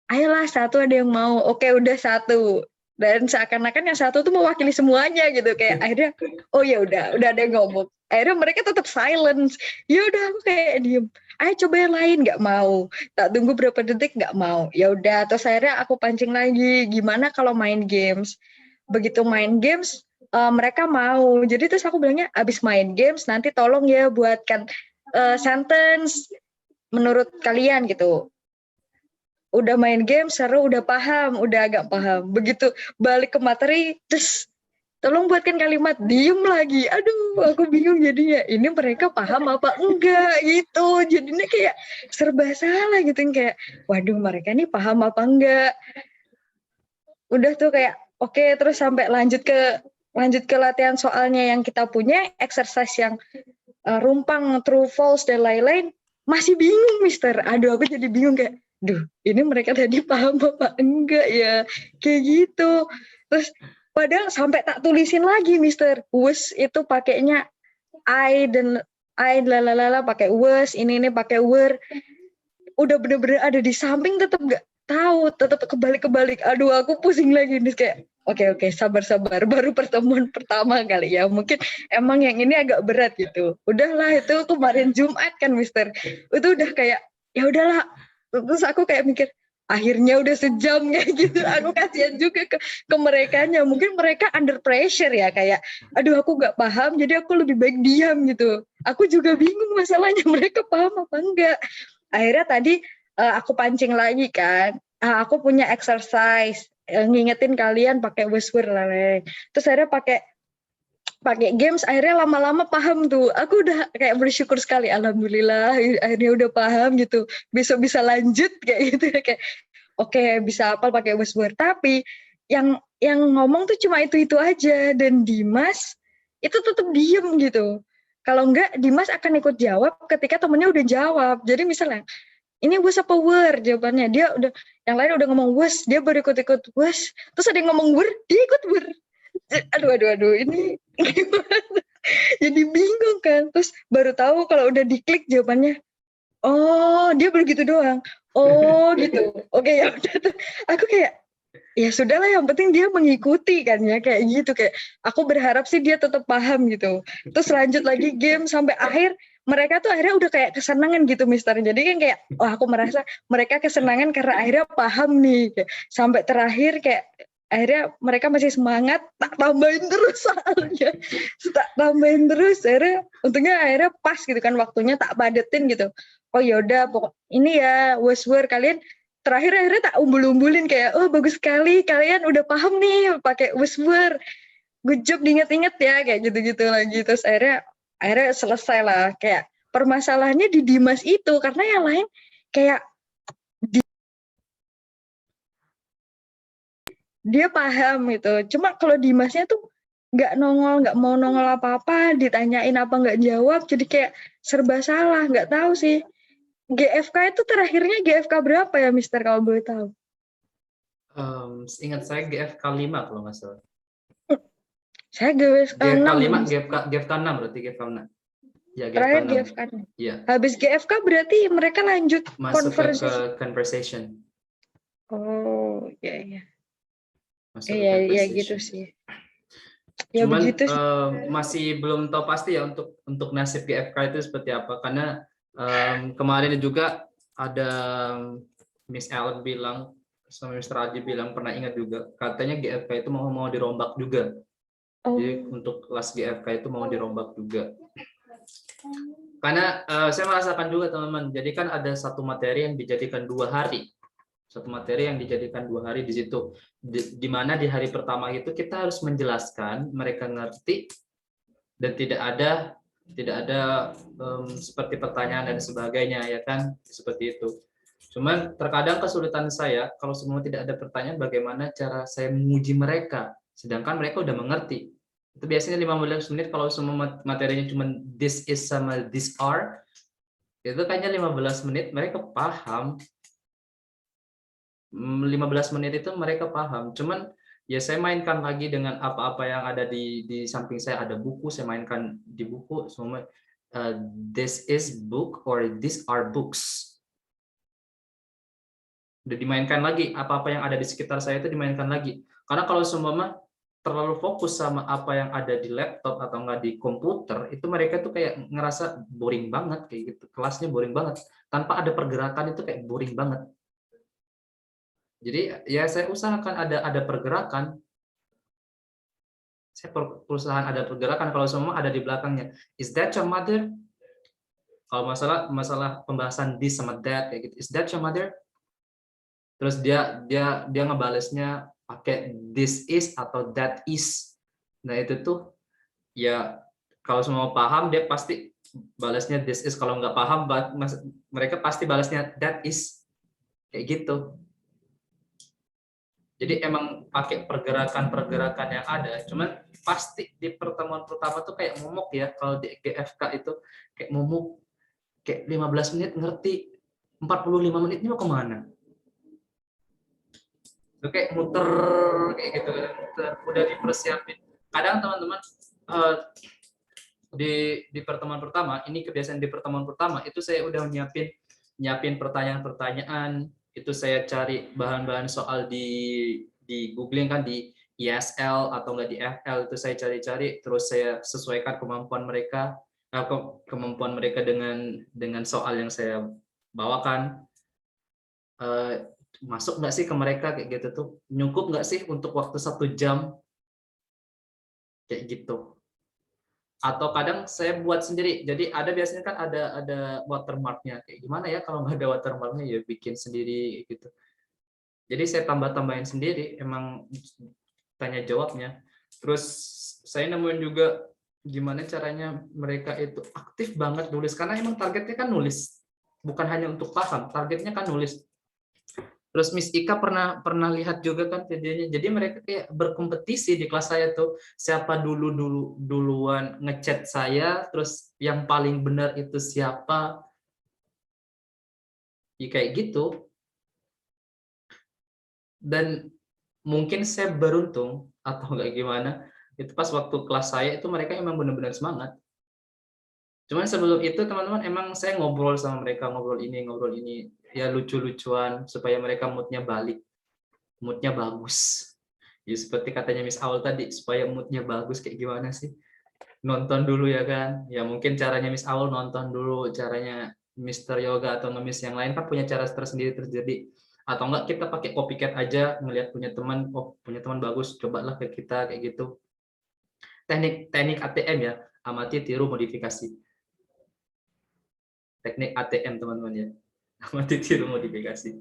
Ayolah satu ada yang mau, oke udah satu. Dan seakan-akan yang satu tuh mewakili semuanya gitu. Kayak akhirnya, oh ya udah ada yang ngomong. Akhirnya mereka tetap silence. Ya udah aku kayak diem. Ayo coba yang lain, nggak mau. Tak tunggu berapa detik nggak mau. Ya udah. Terus akhirnya aku pancing lagi. Gimana kalau main games? Begitu main games, mereka mau. Jadi terus aku bilangnya, abis main games nanti tolong ya buatkan sentence menurut kalian gitu. Udah main game seru, udah paham, udah agak paham. Begitu balik ke materi, terus tolong buatkan kalimat, diem lagi. Aduh, aku bingung jadinya. Ini mereka paham apa enggak gitu. Jadinya kayak serba salah gitu. Kayak, waduh mereka ini paham apa enggak. Udah tuh kayak, oke, terus sampai lanjut ke latihan soalnya yang kita punya, exercise yang rumpang, true, false, dan lain-lain. Masih bingung, Mister. Aduh, aku jadi bingung kayak, duh, ini mereka tadi paham apa enggak ya? Kayak gitu. Terus padahal sampai tak tulisin lagi, Mister. Wes itu pakainya I lalalala pakai was, ini pakai were. Udah bener-bener ada di samping tetap nggak tahu, tetap kebalik-kebalik. Aduh, aku pusing lagi nih kayak oke, sabar. Baru pertemuan pertama kali ya. Mungkin emang yang ini agak berat gitu. Udahlah, itu kemarin Jumat kan, Mister. Itu udah kayak ya udahlah. Terus aku kayak mikir, akhirnya udah sejam kayak gitu. Aku kasihan juga ke merekanya. Mungkin mereka under pressure ya, kayak aduh aku nggak paham, jadi aku lebih baik diam gitu. Aku juga bingung masalahnya mereka paham apa enggak. Akhirnya tadi aku pancing lagi kan. Aku punya exercise ngingetin kalian pakai whisper lah. Terus akhirnya pakai games, akhirnya lama-lama paham tuh. Aku udah kayak bersyukur sekali, alhamdulillah akhirnya udah paham gitu. Besok bisa lanjut kayak gitu ya, kayak oke, bisa hafal pakai whisper. Tapi yang ngomong tuh cuma itu aja, dan Dimas itu tetap diem gitu. Kalau enggak, Dimas akan ikut jawab ketika temennya udah jawab. Jadi misalnya ini was apa were jawabannya, dia udah, yang lain udah ngomong was, dia baru ikut was, terus ada yang ngomong were, dia ikut were. Aduh, ini gimana? Jadi bingung kan, terus baru tahu kalau udah diklik jawabannya, oh dia begitu doang, oh gitu, oke ya udah tuh. Aku kayak ya sudahlah, yang penting dia mengikuti kan ya, kayak gitu. Kayak aku berharap sih dia tetap paham gitu. Terus lanjut lagi game sampai akhir, mereka tuh akhirnya udah kayak kesenangan gitu, Mister. Jadi kan kayak aku merasa mereka kesenangan karena akhirnya paham nih. Kayak, sampai terakhir kayak akhirnya mereka masih semangat, tak tambahin terus soalnya. Tak tambahin terus, akhirnya untungnya akhirnya pas gitu kan waktunya, tak padetin gitu. Oh yaudah, pokok ini ya word kalian. Terakhir akhirnya tak umbul-umbulin kayak, oh bagus sekali, kalian udah paham nih pakai whisper, good job diinget-inget ya, kayak gitu-gitu lagi. Terus akhirnya selesai lah. Kayak permasalahannya di Dimas itu, karena yang lain kayak dia paham gitu. Cuma kalau Dimasnya tuh nggak mau nongol apa-apa, ditanyain apa nggak jawab, jadi kayak serba salah, nggak tahu sih. GFK itu terakhirnya GFK berapa ya, Mister, kalau boleh tahu? Ingat saya GFK 5 kalau nggak salah. Saya GFK 6. GFK 6 berarti GFK 6. Ya, Terakhir GFK 6. GFK 6. Ya. Habis GFK berarti mereka lanjut masuk ke conversation. Oh, iya. Masuk Iya gitu sih. Ya cuman begitu sih. Masih belum tahu pasti ya untuk nasib GFK itu seperti apa, karena kemarin juga ada Miss Ellen bilang sama Mr. Aji bilang, pernah ingat juga katanya GFK itu mau dirombak juga. Jadi untuk kelas GFK itu mau dirombak juga. Karena saya merasakan juga teman-teman, jadi kan ada satu materi yang dijadikan 2 hari. Satu materi yang dijadikan 2 hari di situ. Di mana di hari pertama itu kita harus menjelaskan, mereka ngerti, dan tidak ada seperti pertanyaan dan sebagainya, ya kan, seperti itu. Cuman terkadang kesulitan saya kalau semua tidak ada pertanyaan, bagaimana cara saya menguji mereka sedangkan mereka udah mengerti. Itu biasanya 15 menit kalau semua materinya cuma this is sama this are, itu kayaknya 15 menit mereka paham. 15 menit itu mereka paham. Cuman ya saya mainkan lagi dengan apa-apa yang ada di samping saya, ada buku, saya mainkan di buku semua, this is book or these are books. Udah dimainkan lagi, apa-apa yang ada di sekitar saya itu dimainkan lagi. Karena kalau semua terlalu fokus sama apa yang ada di laptop atau enggak di komputer, itu mereka tuh kayak ngerasa boring banget kayak gitu. Kelasnya boring banget. Tanpa ada pergerakan itu kayak boring banget. Jadi ya saya usahakan ada pergerakan. Saya perusahaan ada pergerakan, kalau semua ada di belakangnya. Is that your mother? Kalau masalah pembahasan this sama that kayak gitu. Is that your mother? Terus dia ngebalesnya pakai this is atau that is. Nah, itu tuh ya kalau semua paham dia pasti balasnya this is, kalau nggak paham mereka pasti balasnya that is. Kayak gitu. Jadi emang pakai pergerakan yang ada, cuman pasti di pertemuan pertama tuh kayak momok ya, kalau di GFK itu kayak momok, kayak 15 menit ngerti, 45 menit ini mau kemana? Itu kayak muter, kayak gitu, udah dipersiapin. Kadang teman-teman, di pertemuan pertama, ini kebiasaan di pertemuan pertama itu saya udah nyiapin pertanyaan-pertanyaan, itu saya cari bahan-bahan soal di googling kan, di ESL atau enggak di FL, itu saya cari-cari, terus saya sesuaikan kemampuan mereka dengan soal yang saya bawakan. Masuk nggak sih ke mereka kayak gitu tuh, nyukup nggak sih untuk waktu 1 jam kayak gitu. Atau kadang saya buat sendiri, jadi biasanya kan ada watermarknya, kayak gimana ya kalau nggak ada watermarknya ya bikin sendiri gitu. Jadi saya tambahin sendiri, emang tanya jawabnya. Terus saya nemuin juga gimana caranya mereka itu aktif banget nulis, karena emang targetnya kan nulis, bukan hanya untuk paham, targetnya kan nulis. Terus Miss Ika pernah lihat juga kan videonya. Jadi mereka kayak berkompetisi di kelas saya tuh, siapa duluan ngechat saya, terus yang paling benar itu siapa. Ya kayak gitu. Dan mungkin saya beruntung atau enggak gimana, itu pas waktu kelas saya itu mereka emang benar-benar semangat. Cuman sebelum itu teman-teman emang saya ngobrol sama mereka, ngobrol ini, ya lucu-lucuan supaya mereka moodnya balik. Moodnya bagus. Ya seperti katanya Miss Aul tadi, supaya moodnya bagus kayak gimana sih? Nonton dulu ya kan? Ya mungkin caranya Miss Aul nonton dulu, caranya Mr. Yoga atau nge-miss yang lain kan punya cara tersendiri terjadi. Atau enggak kita pakai copycat aja, melihat punya teman, oh punya teman bagus, cobalah ke kita kayak gitu. Teknik ATM ya, amati, tiru, modifikasi. Teknik ATM teman-teman ya, amati, tiru, modifikasi.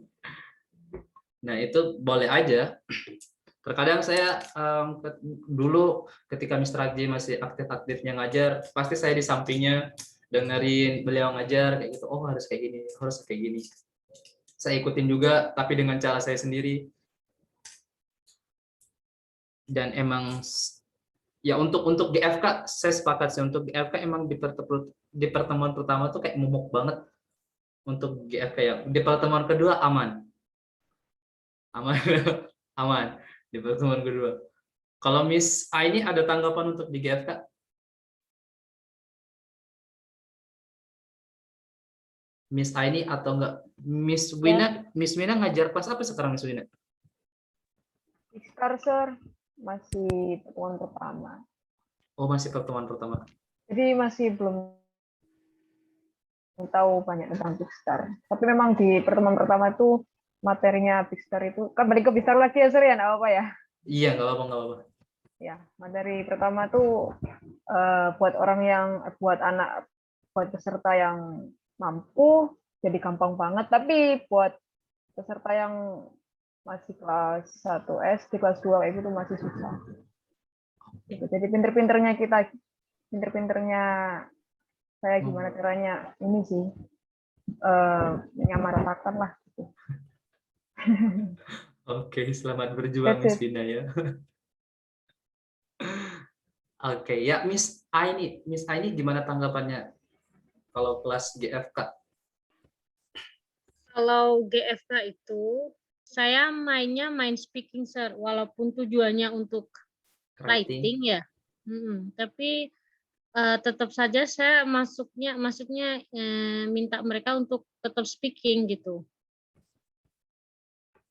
Nah itu boleh aja. Terkadang saya dulu ketika Mr. Haji masih aktif-aktifnya ngajar, pasti saya di sampingnya dengerin beliau ngajar kayak gitu. Oh harus kayak gini, harus kayak gini. Saya ikutin juga, tapi dengan cara saya sendiri. Dan emang ya untuk GFK saya sepakat sih, untuk GFK emang di pertemuan pertama tuh kayak momok banget untuk GFK ya. Di pertemuan kedua aman, aman di pertemuan kedua. Kalau Miss Aini ada tanggapan untuk di GFK? Miss Aini atau enggak? Miss Wina, Miss Wina ngajar kelas apa sekarang Miss Wina? Star, Sir, masih pertemuan pertama. Oh masih pertemuan pertama. Jadi masih belum tahu banyak tentang Big Star. Tapi memang di pertemuan pertama itu materinya Big Star itu kan balik ke Big Star lagi ya, Sir ya, nggak apa-apa ya? Iya nggak apa-apa. Ya, materi pertama tuh buat peserta yang mampu jadi gampang banget, tapi buat peserta yang masih kelas 1 SD, kelas 2 itu tuh masih susah. Gitu. Jadi pinter-pinternya saya gimana caranya ini sih menyamaratakan lah. Gitu. Oke, selamat berjuang Miss Vina ya. Oke, ya Miss Aini gimana tanggapannya kalau kelas GFK? Kalau GFK itu saya main speaking, Sir, walaupun tujuannya untuk writing ya. Tapi tetap saja saya maksudnya minta mereka untuk tetap speaking gitu.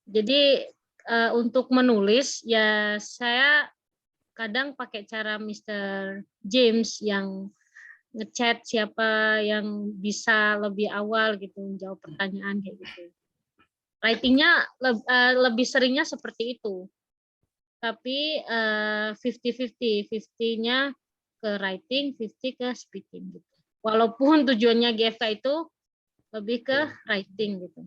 Jadi untuk menulis ya saya kadang pakai cara Mr. James yang ngechat siapa yang bisa lebih awal gitu menjawab pertanyaan kayak gitu. Writingnya lebih seringnya seperti itu. Tapi 50-50, 50-nya ke writing, 50 ke speaking gitu. Walaupun tujuannya GFK itu lebih ke writing gitu.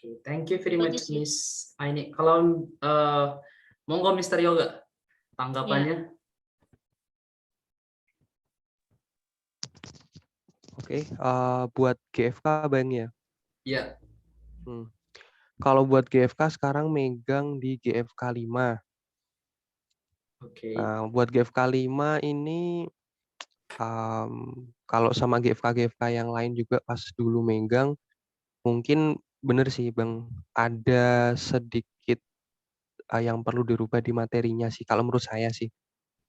Okay, thank you very much Miss Aini. Kalau monggo Mr. Yoga tanggapannya. Oke, buat GFK Bang ya. Iya. Kalau buat GFK sekarang megang di GFK 5. Oke. Nah, buat GFK 5 ini kalau sama GFK yang lain juga pas dulu megang, mungkin bener sih Bang, ada sedikit yang perlu dirubah di materinya sih, kalau menurut saya sih.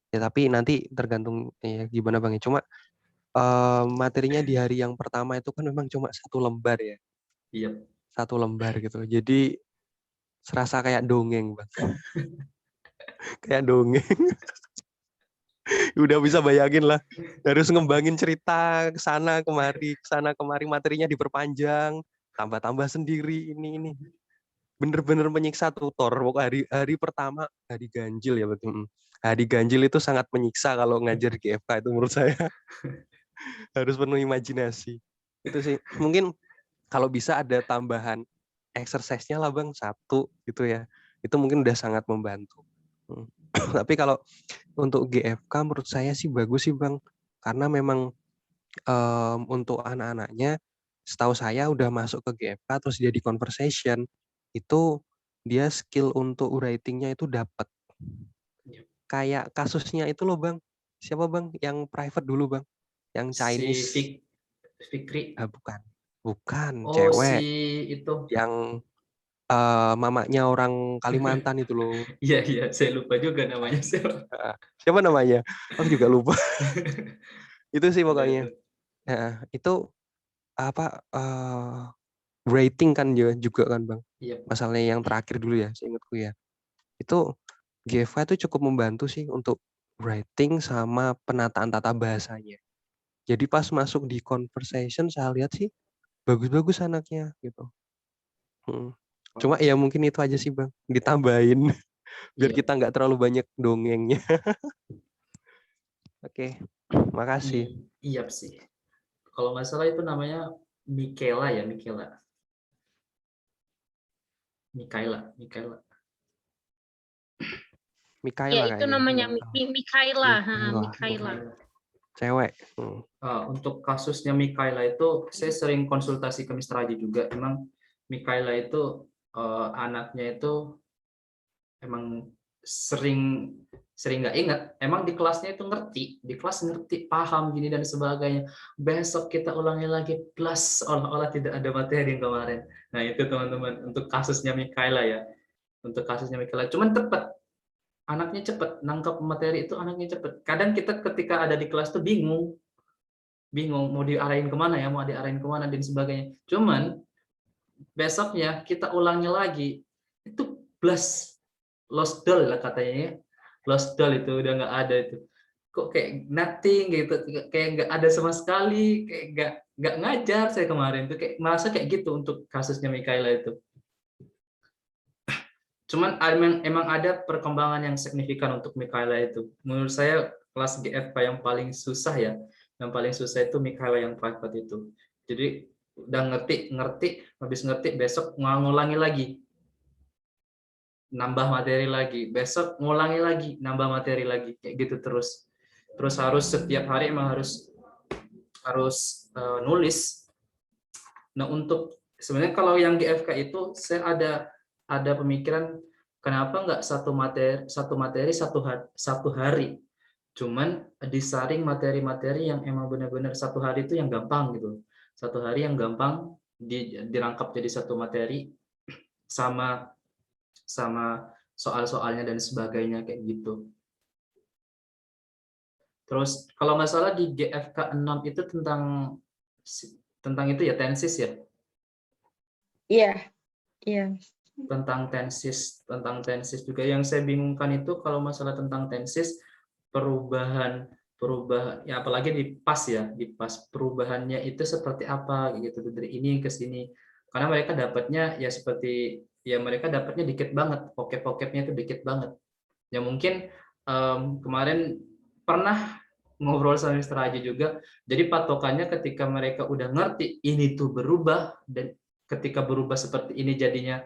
Ya tapi nanti tergantung ya gimana Bang ya. Cuma materinya di hari yang pertama itu kan memang cuma 1 lembar ya. Iya. 1 lembar gitu. Jadi serasa kayak dongeng Bang. Kayak dongeng. Udah bisa bayangin lah. Harus ngembangin cerita ke sana kemari materinya diperpanjang, tambah-tambah sendiri ini. Bener-bener menyiksa tutor. Pokoknya hari pertama hari ganjil ya betul. Hari ganjil itu sangat menyiksa kalau ngajar GFK itu menurut saya. Harus penuh imajinasi. Itu sih. Mungkin kalau bisa ada tambahan exercise-nya lah Bang, 1 gitu ya. Itu mungkin udah sangat membantu. Tapi kalau untuk GFK menurut saya sih bagus sih Bang. Karena memang untuk anak-anaknya setahu saya udah masuk ke GFK terus dia di conversation itu dia skill untuk writing-nya itu dapat. Kayak kasusnya itu loh Bang. Siapa Bang yang private dulu Bang? Yang Chinese. Si Fikri. Bukan. Bukan, Oh, cewek. si itu. Yang mamanya orang Kalimantan itu loh. Iya, saya lupa juga namanya siapa. Siapa namanya? Aku juga lupa. Itu sih pokoknya. Nah, itu apa rating kan juga kan Bang. Iya. Masalahnya yang terakhir dulu ya, seingatku ya. Itu GFK itu cukup membantu sih untuk writing sama penataan tata bahasanya. Jadi pas masuk di conversation saya lihat sih bagus-bagus anaknya gitu. Cuma ya mungkin itu aja sih Bang, ditambahin biar kita nggak terlalu banyak dongengnya. Oke, makasih. Iya sih. Kalau nggak salah itu namanya Mikaela ya, Mikaela. Ya, itu kayaknya. namanya Mikaela. Cewek. Untuk kasusnya Mikaela itu saya sering konsultasi ke Mr. Haji juga. Emang Mikaela itu anaknya itu emang sering nggak ingat. Emang di kelasnya itu di kelas ngerti, paham gini dan sebagainya. Besok kita ulangi lagi plus olah-olah tidak ada materi yang kemarin. Nah itu teman-teman untuk kasusnya Mikaela ya. Untuk kasusnya Mikaela, cuman tepat. Anaknya cepat nangkap materi itu, anaknya cepat. Kadang kita ketika ada di kelas tuh bingung mau diarahin kemana ya, dan sebagainya. Cuman besoknya kita ulangi lagi, itu plus lost doll lah katanya ya. Lost doll itu udah nggak ada itu. Kok kayak nothing gitu, kayak nggak ada sama sekali, kayak nggak ngajar saya kemarin tuh, kayak merasa kayak gitu untuk kasusnya Mikaela itu. Cuman emang ada perkembangan yang signifikan untuk Mikaela itu. Menurut saya kelas GFK yang paling susah ya. Yang paling susah itu Mikaela yang private itu. Jadi udah ngerti, habis ngerti besok ngulangi lagi. Nambah materi lagi. Besok ngulangi lagi, nambah materi lagi. Kayak gitu terus. Terus harus setiap hari emang harus nulis. Nah, untuk sebenarnya kalau yang GFK itu saya ada pemikiran kenapa nggak satu materi satu hari, cuman disaring materi-materi yang emang benar-benar satu hari itu yang gampang gitu, satu hari yang gampang dirangkap jadi satu materi sama soal-soalnya dan sebagainya kayak gitu. Terus kalau nggak salah di GFK 6 itu tentang itu ya, tensis ya? Iya. Tentang tensis juga yang saya bingungkan itu kalau masalah tentang tensis perubahan ya, apalagi di pas perubahannya itu seperti apa gitu dari ini ke sini, karena mereka dapatnya ya seperti ya mereka dapatnya dikit banget, vocab-vocabnya itu dikit banget ya. Mungkin kemarin pernah ngobrol sama Mr. Haji juga, jadi patokannya ketika mereka udah ngerti ini tuh berubah, dan ketika berubah seperti ini jadinya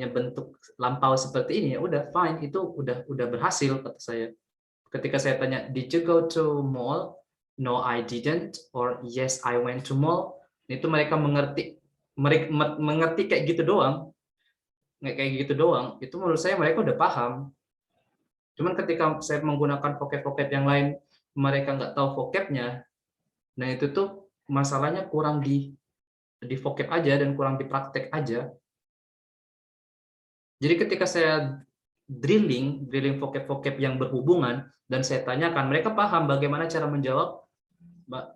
bentuk lampau seperti ini, ya udah fine, itu udah berhasil kata saya. Ketika saya tanya did you go to mall, no I didn't, or yes I went to mall, itu mereka mengerti kayak gitu doang, itu menurut saya mereka udah paham. Cuman ketika saya menggunakan vocab yang lain, mereka nggak tahu vocabnya, nah itu tuh masalahnya kurang di vocab aja dan kurang di praktek aja. Jadi ketika saya drilling vocab-vocab yang berhubungan, dan saya tanyakan, mereka paham bagaimana cara menjawab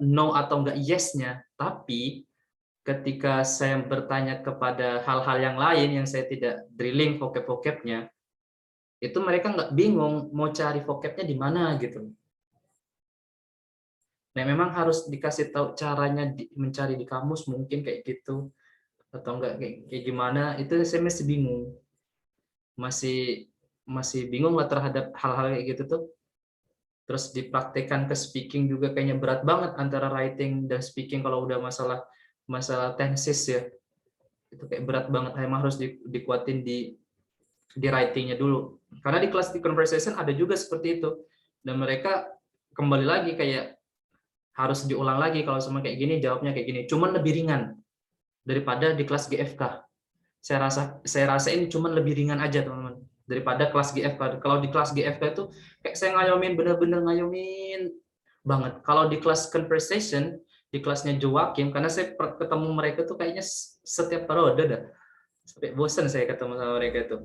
no atau enggak yes-nya. Tapi ketika saya bertanya kepada hal-hal yang lain yang saya tidak drilling vocab-vocabnya, itu mereka nggak bingung mau cari vocabnya di mana gitu. Nah, memang harus dikasih tahu caranya mencari di kamus mungkin kayak gitu, atau enggak kayak gimana, itu saya masih bingung. Masih bingung lah terhadap hal-hal kayak gitu tuh. Terus dipraktekkan ke speaking juga kayaknya berat banget antara writing dan speaking kalau udah masalah tenses ya. Itu kayak berat banget, emang harus dikuatin di writingnya dulu. Karena di kelas di conversation ada juga seperti itu. Dan mereka kembali lagi kayak harus diulang lagi, kalau sama kayak gini jawabnya kayak gini. Cuman lebih ringan daripada di kelas GFK. Saya rasa ini cuman lebih ringan aja teman-teman daripada kelas GFK. Kalau di kelas GFK itu kayak saya ngayomin, bener-bener ngayomin banget. Kalau di kelas conversation, di kelasnya Joakim, karena saya ketemu mereka tuh kayaknya setiap periode dah. Sampai bosan saya ketemu sama mereka itu.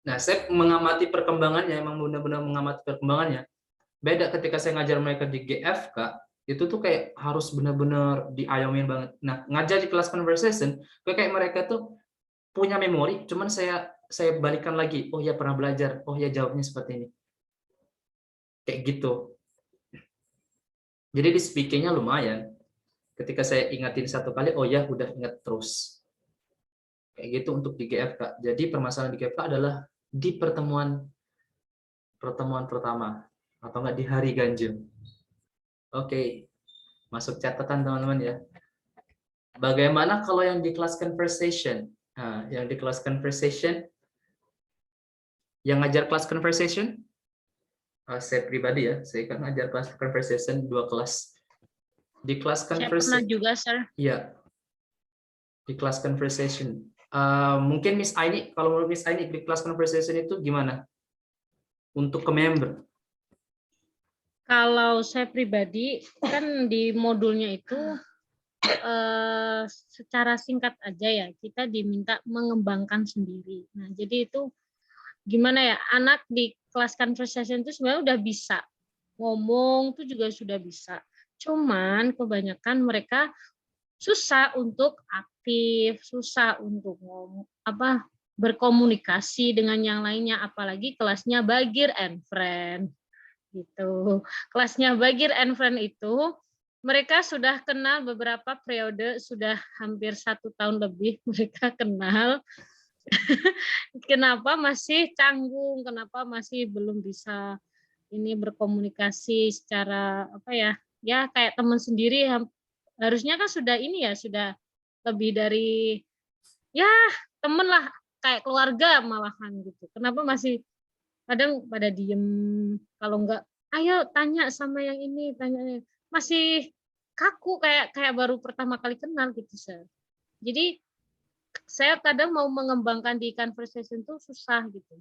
Nah, saya mengamati perkembangannya, emang benar-benar mengamati perkembangannya. Beda ketika saya ngajar mereka di GFK, itu tuh kayak harus benar-benar diayomin banget. Nah, ngajar di kelas conversation, kayak mereka tuh punya memori, cuman saya balikan lagi, oh ya pernah belajar, oh ya jawabnya seperti ini. Kayak gitu. Jadi di speakingnya lumayan. Ketika saya ingatin satu kali, oh ya udah ingat terus. Kayak gitu untuk di GFK. Jadi permasalahan di GFK adalah di pertemuan pertama atau enggak di hari ganjil. Oke. Masuk catatan teman-teman ya. Bagaimana kalau yang di kelas conversation? Nah, yang di kelas conversation, yang ngajar kelas conversation, saya pribadi ya, saya kan ngajar kelas conversation 2 kelas. Di kelas conversation. Saya pernah juga, Sir. Iya. Di kelas conversation. Mungkin Miss Aini, kalau menurut Miss Aini di kelas conversation itu gimana? Untuk ke member. Kalau saya pribadi kan di modulnya itu secara singkat aja ya, kita diminta mengembangkan sendiri. Nah, jadi itu gimana ya, anak di kelas conversation itu sebenarnya udah bisa ngomong tuh juga sudah bisa. Cuman kebanyakan mereka susah untuk aktif, susah untuk berkomunikasi dengan yang lainnya, apalagi kelasnya Bagir and Friend gitu. Kelasnya Bagir and Friend itu mereka sudah kenal beberapa periode, sudah hampir 1 tahun lebih mereka kenal. Kenapa masih canggung? Kenapa masih belum bisa ini berkomunikasi secara ya kayak teman sendiri? Harusnya kan sudah ini ya, sudah lebih dari ya temen lah, kayak keluarga malahan gitu. Kenapa masih kadang pada diem, kalau enggak ayo tanya sama yang ini, tanya, masih kaku kayak baru pertama kali kenal gitu, Sir. Jadi saya kadang mau mengembangkan di conversation itu susah gitu.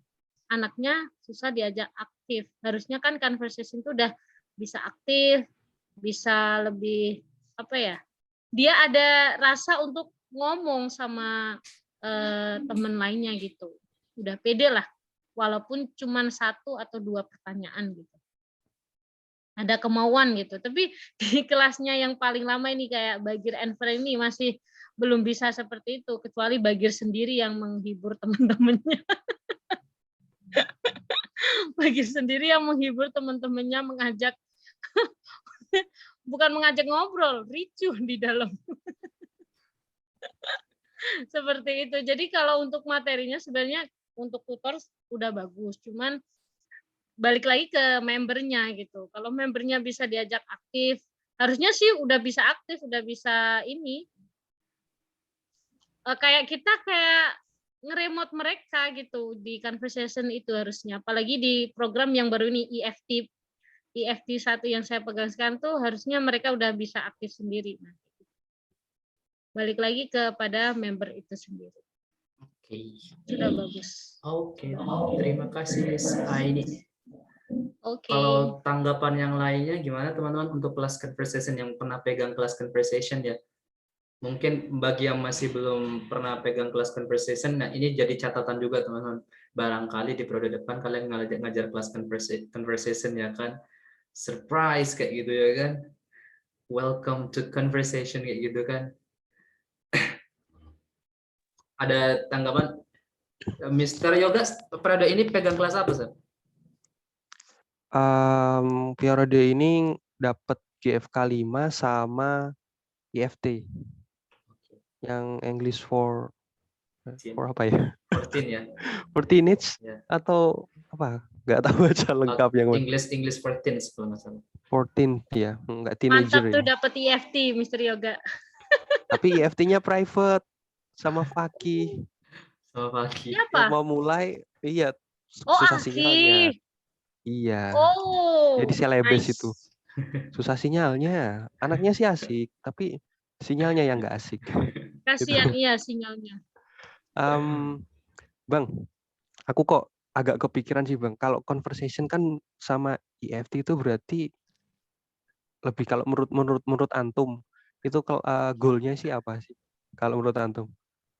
Anaknya susah diajak aktif. Harusnya kan conversation itu udah bisa aktif, bisa lebih dia ada rasa untuk ngomong sama teman lainnya gitu. Udah pede lah, walaupun cuma 1 atau 2 pertanyaan gitu. Ada kemauan gitu. Tapi di kelasnya yang paling lama ini kayak Bagir and Friend ini masih belum bisa seperti itu, kecuali Bagir sendiri yang menghibur teman-temannya. Bagir sendiri yang menghibur teman-temannya, mengajak bukan mengajak ngobrol, ricuh di dalam. Seperti itu. Jadi kalau untuk materinya sebenarnya untuk tutor udah bagus, cuman balik lagi ke membernya gitu. Kalau membernya bisa diajak aktif, harusnya sih udah bisa aktif, udah bisa ini. Kayak kita nge-remote mereka gitu di conversation itu harusnya. Apalagi di program yang baru ini EFT 1 yang saya pegang sekarang tuh harusnya mereka udah bisa aktif sendiri. Nah, balik lagi kepada member itu sendiri. Oke. Sudah bagus. Oke. Terima kasih Miss Aini. Oke. Kalau tanggapan yang lainnya gimana teman-teman untuk kelas conversation yang pernah pegang kelas conversation ya? Mungkin bagi yang masih belum pernah pegang kelas conversation, nah ini jadi catatan juga teman-teman. barangkali di periode depan kalian ngajar kelas conversation ya kan, surprise kayak gitu ya kan, welcome to conversation kayak gitu kan. Ada tanggapan? Mr. Yoga periode ini pegang kelas apa, Sir? Periode ini dapat GFK 5 sama IFT yang English for apa ya? 14 ya. 14 teenage Ya. atau apa? Nggak tahu baca lengkap yang mana. English 14 kalau nggak salah. 14 ya, nggak teenager Mantap tuh ya. dapat IFT, Mr. Yoga. Tapi IFT-nya private sama Faki. Sama pagi. Siapa? Mau mulai, iya, Oh, susah Angki. sinyalnya. Iya. Oh. Jadi selebes nice. itu. Susah sinyalnya. Anaknya sih asik, tapi sinyalnya yang nggak asik. Kasihan Gitu. iya sinyalnya. Bang, aku kok agak kepikiran sih Bang. Kalau conversation kan sama IFT itu berarti lebih, kalau menurut antum itu goalnya sih apa sih? Kalau menurut antum,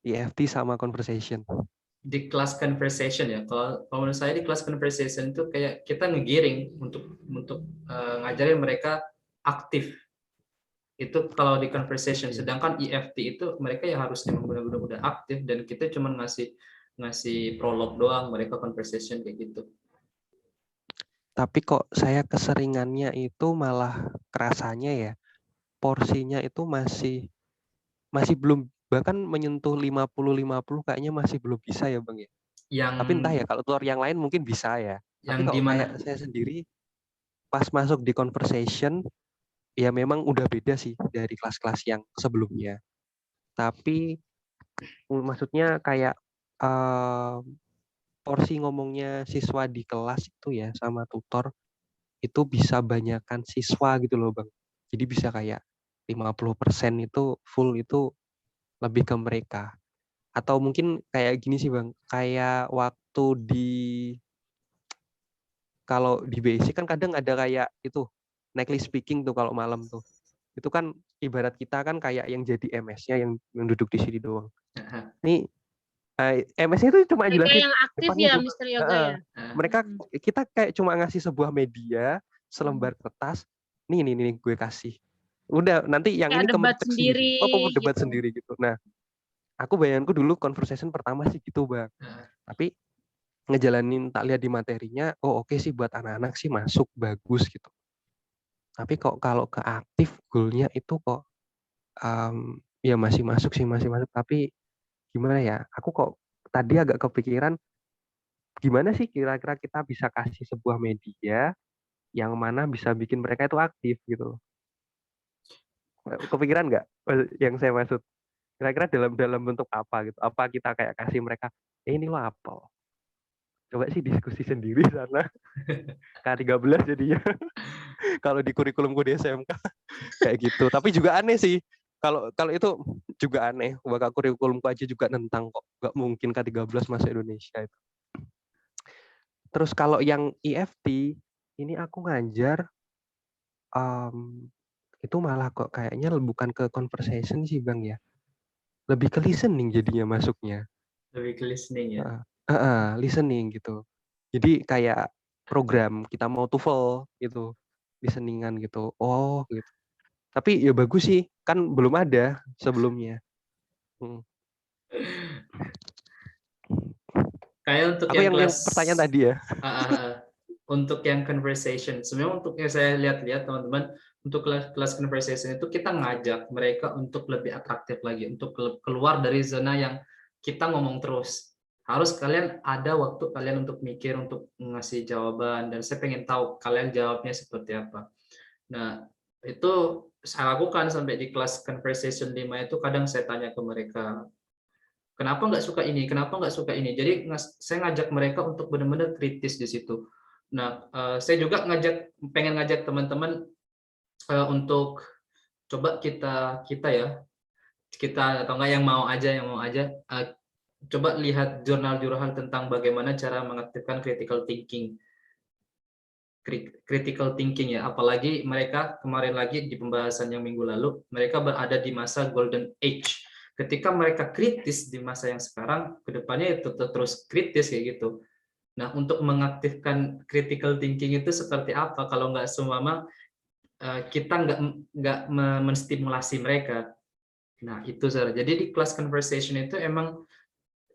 IFT sama conversation. Di kelas conversation ya, kalau menurut saya di kelas conversation itu kayak kita ngegiring untuk ngajarin mereka aktif. Itu kalau di conversation. Sedangkan IFT itu mereka yang harusnya benar-benar udah aktif, dan kita cuma ngasih prolog doang, mereka conversation kayak gitu. Tapi kok saya keseringannya itu malah kerasanya ya, porsinya itu masih belum, bahkan menyentuh 50-50 kayaknya masih belum bisa ya Bang ya. Tapi entah ya, kalau tutor yang lain mungkin bisa ya. Tapi Yang kalau gimana? kayak saya sendiri pas masuk di conversation, ya memang udah beda sih dari kelas-kelas yang sebelumnya. Tapi maksudnya kayak porsi ngomongnya siswa di kelas itu ya sama tutor itu bisa banyakkan siswa gitu loh Bang. Jadi bisa kayak 50% itu full itu lebih ke mereka. Atau mungkin kayak gini sih Bang, kayak waktu kalau di basic kan kadang ada kayak itu nightly speaking tuh kalau malam tuh. Itu kan ibarat kita kan kayak yang jadi MS-nya yang duduk di sini doang. Nih MS-nya itu cuma Mereka jelasin yang aktif depannya ya, dulu. Mr. Yoga ya. Mereka, kita kayak cuma ngasih sebuah media, selembar kertas. Nih gue kasih. Udah, nanti yang Kayak ini debat kementik sendiri sendiri. Oh, debat gitu. sendiri gitu. Nah, aku bayanganku dulu conversation pertama sih gitu Bang. Tapi ngejalanin tak lihat di materinya, oh oke sih buat anak-anak sih masuk bagus gitu. Tapi kok kalau ke aktif goalnya itu kok ya masih masuk sih, masih masuk. Tapi gimana ya? Aku kok tadi agak kepikiran gimana sih kira-kira kita bisa kasih sebuah media yang mana bisa bikin mereka itu aktif gitu. Kepikiran nggak yang saya maksud? Kira-kira dalam bentuk apa gitu? Apa kita kayak kasih mereka, ini lo apel. Coba sih diskusi sendiri sana. K13 jadinya. Kalau di kurikulumku di SMK kayak gitu. Tapi juga aneh sih. Kalau itu juga aneh. Bakal kurikulumku aja juga nentang kok. Nggak mungkin K13 masuk Indonesia itu. Terus kalau yang IFT, ini aku ngajar itu malah kok kayaknya bukan ke conversation sih Bang ya. Lebih ke listening jadinya masuknya. Lebih ke listening ya. Listening gitu. Jadi kayak program kita mau TOEFL gitu, listeningan gitu. Oh gitu. Tapi ya bagus sih, kan belum ada sebelumnya. Kayak untuk Aku yang kelas pertanyaan tadi ya. Untuk yang conversation, sebenarnya untuk yang saya lihat teman-teman, untuk kelas conversation itu kita ngajak mereka untuk lebih atraktif lagi, untuk keluar dari zona yang kita ngomong terus. Harus kalian ada waktu kalian untuk mikir, untuk ngasih jawaban, dan saya pengen tahu kalian jawabnya seperti apa. Nah, itu saya lakukan sampai di kelas conversation 5 itu, kadang saya tanya ke mereka, kenapa nggak suka ini, kenapa nggak suka ini. Jadi saya ngajak mereka untuk benar-benar kritis di situ. Nah, saya juga pengen ngajak teman-teman untuk coba kita atau enggak yang mau aja coba lihat jurnal-jurnal tentang bagaimana cara mengaktifkan critical thinking ya. Apalagi mereka kemarin lagi di pembahasan yang minggu lalu, mereka berada di masa golden age. ketika mereka kritis di masa yang sekarang, kedepannya itu terus kritis kayak gitu. Nah, untuk mengaktifkan critical thinking itu seperti apa kalau nggak semua kita nggak menstimulasi mereka. Nah, itu Sarah. Jadi di kelas conversation itu emang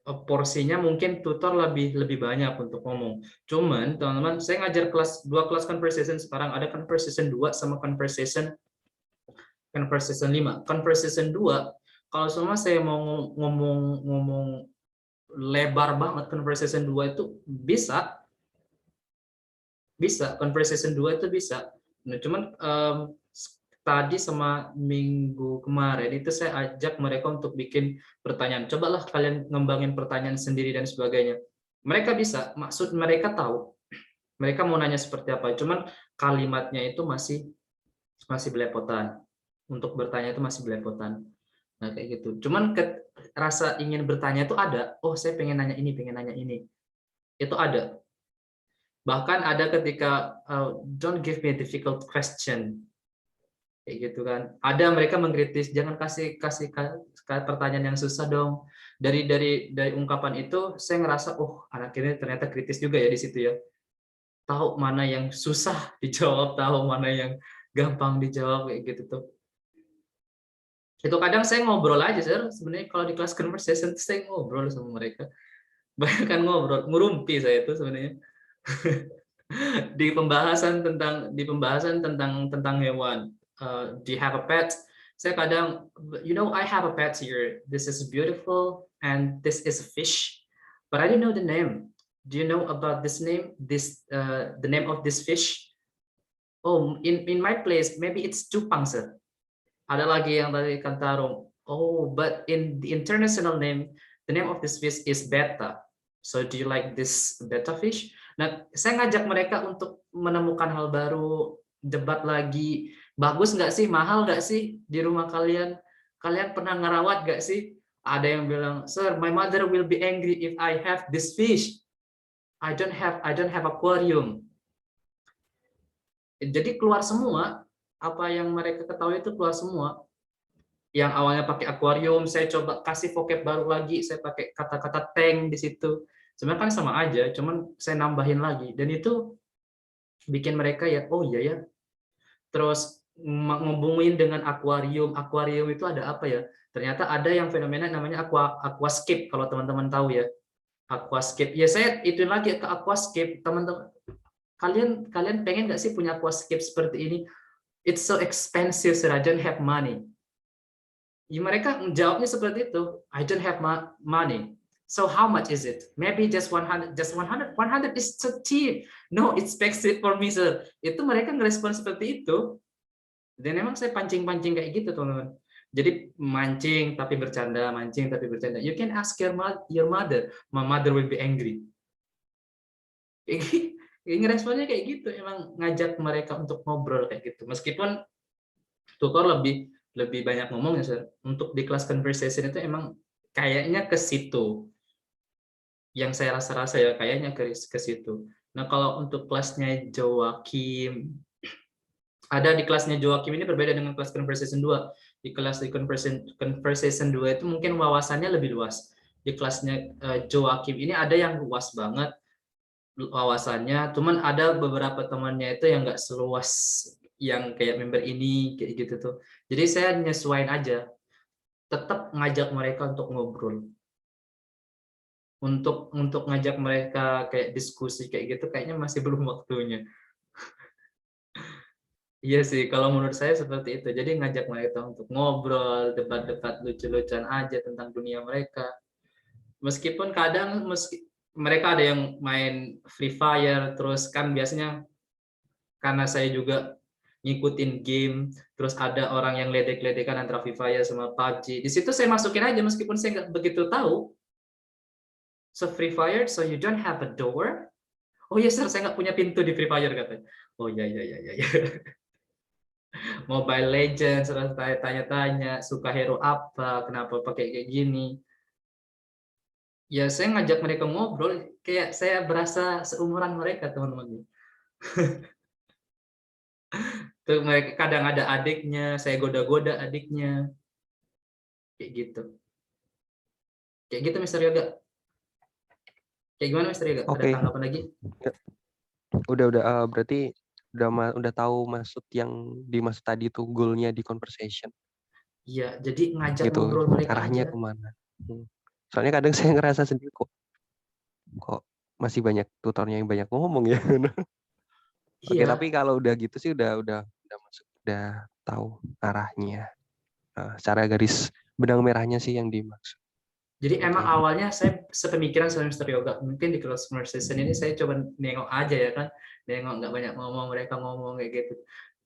porsinya mungkin tutor lebih banyak untuk ngomong. Cuman teman-teman, saya ngajar dua kelas conversation sekarang, ada conversation 2 sama conversation 5. Conversation 2, kalau semua saya mau ngomong lebar banget, conversation 2 itu bisa conversation 2 itu bisa. Nah, cuman tadi sama minggu kemarin itu saya ajak mereka untuk bikin pertanyaan. Cobalah kalian ngembangin pertanyaan sendiri dan sebagainya. Mereka bisa, maksud mereka tahu. Mereka mau nanya seperti apa, cuman kalimatnya itu masih belepotan. Untuk bertanya itu masih belepotan. Nah, kayak gitu. Cuman rasa ingin bertanya itu ada. Oh, saya pengen nanya ini, pengen nanya ini. Itu ada. Bahkan ada ketika don't give me a difficult question. Kayak gitu kan. Ada mereka mengkritis, jangan kasih pertanyaan yang susah dong. Dari ungkapan itu saya ngerasa, oh, anak ini ternyata kritis juga ya di situ ya. Tahu mana yang susah dijawab, tahu mana yang gampang dijawab kayak gitu tuh. Itu kadang saya ngobrol aja, Sir. Sebenarnya kalau di kelas conversation saya ngobrol sama mereka. Bahkan ngobrol, ngurumpi saya itu sebenarnya. di pembahasan tentang hewan. Do you have a pet? Saya kadang, I have a pet here. This is beautiful and this is a fish, but I don't know the name. Do you know about this name? The name of this fish? Oh, in my place maybe it's cupang, sir. Ada lagi yang tadi ikan tarung. Oh, but in the international name, the name of this fish is betta. So do you like this betta fish? Nah, saya ngajak mereka untuk menemukan hal baru, debat lagi. Bagus nggak sih? Mahal nggak sih di rumah kalian? Kalian pernah ngerawat nggak sih? Ada yang bilang, sir, my mother will be angry if I have this fish. I don't have aquarium. Jadi keluar semua apa yang mereka ketahui itu keluar semua. Yang awalnya pakai akuarium, saya coba kasih vocab baru lagi, saya pakai kata-kata tank di situ. Sebenarnya kan sama aja, cuman saya nambahin lagi. Dan itu bikin mereka ya, oh iya ya. Terus ngomongin dengan akuarium. Akuarium itu ada apa ya? Ternyata ada yang fenomena namanya aquascape, kalau teman-teman tahu ya. Aquascape. Ya saya itu lagi ke aquascape, teman-teman. Kalian pengen nggak sih punya aquascape seperti ini? It's so expensive, sir. I don't have money. Ya, mereka jawabnya seperti itu. I don't have money. So how much is it? Maybe just 100. Just 100. 100 is so cheap. No, it's expensive for me, sir. Itu mereka ngerespon seperti itu. Dan memang saya pancing-pancing kayak gitu, teman-teman. Jadi mancing tapi bercanda, mancing tapi bercanda. You can ask your mother. My mother will be angry. Ini responnya kayak gitu. Emang ngajak mereka untuk ngobrol kayak gitu. Meskipun tutor lebih banyak ngomong ya, Sir. Untuk di kelas conversation itu emang kayaknya ke situ. Yang saya rasa ya kayaknya ke situ. Nah, kalau untuk kelasnya Joakim, ada di kelasnya Joakim ini berbeda dengan kelas conversation 2. Di conversation 2 itu mungkin wawasannya lebih luas. Di kelasnya Joakim ini ada yang luas banget wawasannya, cuman ada beberapa temannya itu yang nggak seluas yang kayak member ini kayak gitu tuh. Jadi saya nyesuaiin aja, tetap ngajak mereka untuk ngobrol, untuk ngajak mereka kayak diskusi kayak gitu kayaknya masih belum waktunya. Iya sih, kalau menurut saya seperti itu. Jadi ngajak mereka untuk ngobrol, debat-debat lucu-lucuan aja tentang dunia mereka. Meskipun kadang mereka ada yang main Free Fire, terus kan biasanya karena saya juga ngikutin game, terus ada orang yang ledek-ledekan antara Free Fire sama PUBG. Di situ saya masukin aja meskipun saya nggak begitu tahu. So Free Fire, so you don't have a door? Oh iya, sir, saya nggak punya pintu di Free Fire katanya. Oh iya. Mobile Legends, tanya-tanya suka hero apa, kenapa pakai kayak gini. Ya saya ngajak mereka ngobrol, kayak saya berasa seumuran mereka, teman-teman. Tuh mereka kadang ada adiknya, saya goda-goda adiknya, kayak gitu. Kayak gitu Mister Yoga. Kayak gimana Mister Yoga? Ada Oke. tanggapan lagi? Udah, berarti udah tahu maksud yang dimaksud tadi tuh goalnya di conversation Iya, jadi ngajak gitu, ngobrol mereka arahnya aja. kemana. Soalnya kadang saya ngerasa sendiri kok masih banyak tutornya yang banyak ngomong ya. Oke, Iya. tapi kalau udah gitu sih udah masuk, udah tahu arahnya. Secara garis benang merahnya sih yang dimaksud. Jadi Oke. emang awalnya saya sepemikiran sama Mr. Yoga. Mungkin di kelas conversation ini saya coba nengok aja ya kan. Nengok nggak banyak ngomong, mereka ngomong kayak gitu.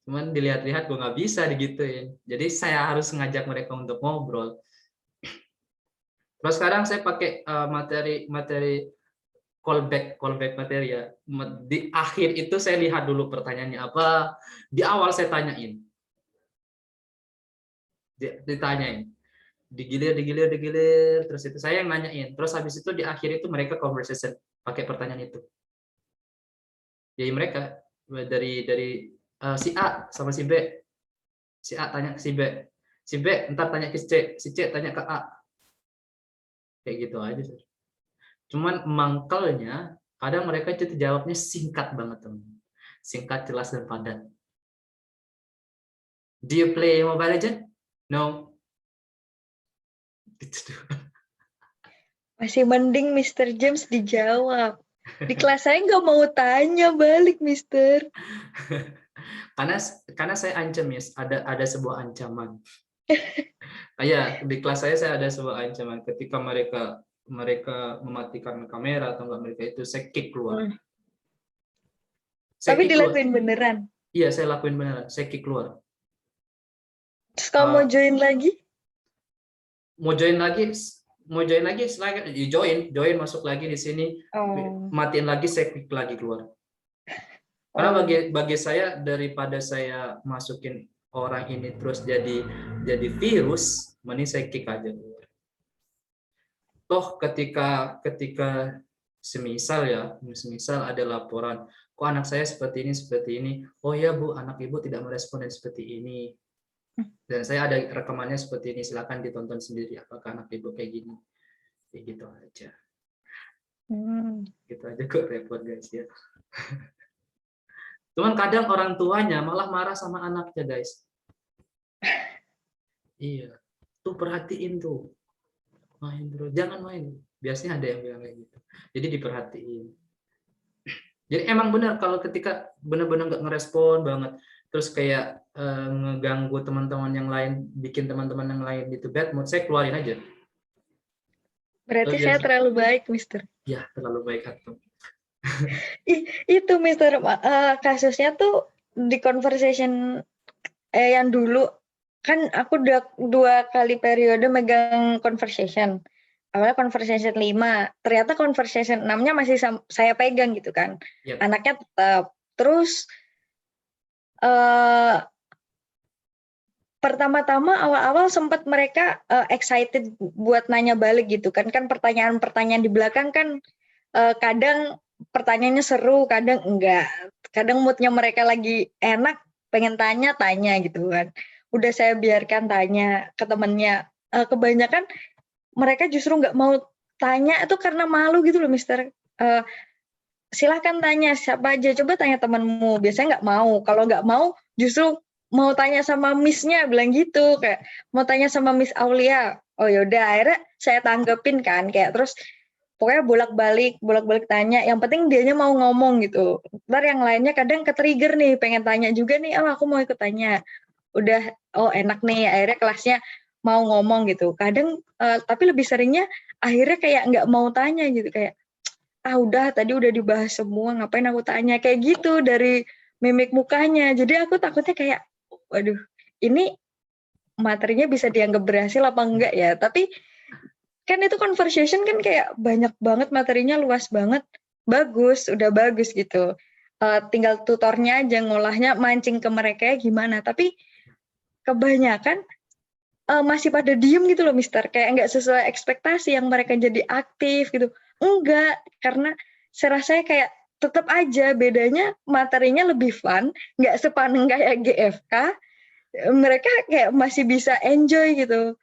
Cuman dilihat-lihat gue nggak bisa digituin. Jadi saya harus ngajak mereka untuk ngobrol. Terus sekarang saya pakai materi callback materi ya. Di akhir itu saya lihat dulu pertanyaannya apa. Di awal saya tanyain. Ditanyain. Digilir, terus itu saya yang nanyain. Terus habis itu di akhir itu mereka conversation pakai pertanyaan itu. Jadi mereka dari si A sama si B. Si A tanya ke si B. Si B ntar tanya ke C, si C tanya ke A. Kayak gitu aja sih. Cuman mangkelnya kadang mereka itu jawabnya singkat banget, teman. Singkat, jelas dan padat. Do you play Mobile Legends? No. Gitu. Masih mending Mr. James dijawab. Di kelas saya nggak mau tanya balik, Mister. Karena saya ancam, Miss, ada sebuah ancaman. Ya, di kelas saya ada sebuah ancaman ketika mereka mematikan kamera atau enggak, mereka itu saya kick keluar. Tapi dilakuin beneran. Iya, saya lakuin beneran. Saya kick keluar. Terus kamu mau join lagi? Mau join lagi join masuk lagi di sini. Matiin lagi, saya kick lagi keluar. Karena bagi saya, daripada saya masukin orang ini terus jadi virus, mending saya kick aja keluar. Toh ketika semisal ada laporan, kok anak saya seperti ini, oh ya Bu, anak Ibu tidak merespon dan seperti ini. Dan saya ada rekamannya seperti ini, silakan ditonton sendiri apakah anak Ibu kayak gini. Kayak gitu aja. Gitu aja kok, repot guys ya. Cuman kadang orang tuanya malah marah sama anaknya, guys. Iya. Tuh perhatiin tuh. Main terus, jangan main. Biasanya ada yang bilang kayak gitu. Jadi diperhatiin. Jadi emang benar kalau ketika benar-benar nggak ngerespon banget, terus kayak ngeganggu teman-teman yang lain, bikin teman-teman yang lain itu bad mood, saya keluarin aja. Berarti saya terlalu baik, Mister. Ya, terlalu baik atau. Itu Mister, kasusnya tuh di conversation yang dulu kan aku udah 2 kali periode megang conversation. Awalnya conversation 5, ternyata conversation 6-nya masih saya pegang gitu kan. Yep. Anaknya tetap. Terus pertama-tama awal-awal sempat mereka excited buat nanya balik gitu kan. Kan pertanyaan-pertanyaan di belakang kan kadang pertanyaannya seru, kadang enggak. Kadang moodnya mereka lagi enak, pengen tanya gitu kan. Udah saya biarkan tanya ke temennya. Kebanyakan mereka justru nggak mau tanya itu karena malu gitu loh, Mister. Silahkan tanya siapa aja, coba tanya temanmu. Biasanya nggak mau. Kalau nggak mau, justru mau tanya sama Miss-nya, bilang gitu. Kayak mau tanya sama Miss Aulia. Oh yaudah, akhirnya saya tanggepin kan. Kayak terus pokoknya bolak-balik tanya. Yang penting dianya mau ngomong gitu. Ntar yang lainnya kadang ke-trigger nih, pengen tanya juga nih. Oh aku mau ikut tanya. Udah, oh enak nih. Akhirnya kelasnya mau ngomong gitu. Kadang tapi lebih seringnya akhirnya kayak nggak mau tanya gitu, kayak udah tadi udah dibahas semua, ngapain aku tanya, kayak gitu dari mimik mukanya. Jadi aku takutnya kayak waduh, ini materinya bisa dianggap berhasil apa enggak ya. Tapi kan itu conversation kan kayak banyak banget materinya, luas banget, udah bagus gitu. Tinggal tutornya aja ngolahnya, mancing ke mereka gimana. Tapi kebanyakan masih pada diem gitu loh, Mister. Kayak nggak sesuai ekspektasi yang mereka jadi aktif gitu. Enggak, karena saya rasa kayak tetap aja bedanya materinya lebih fun, nggak sepaneng kayak GFK. Mereka kayak masih bisa enjoy gitu.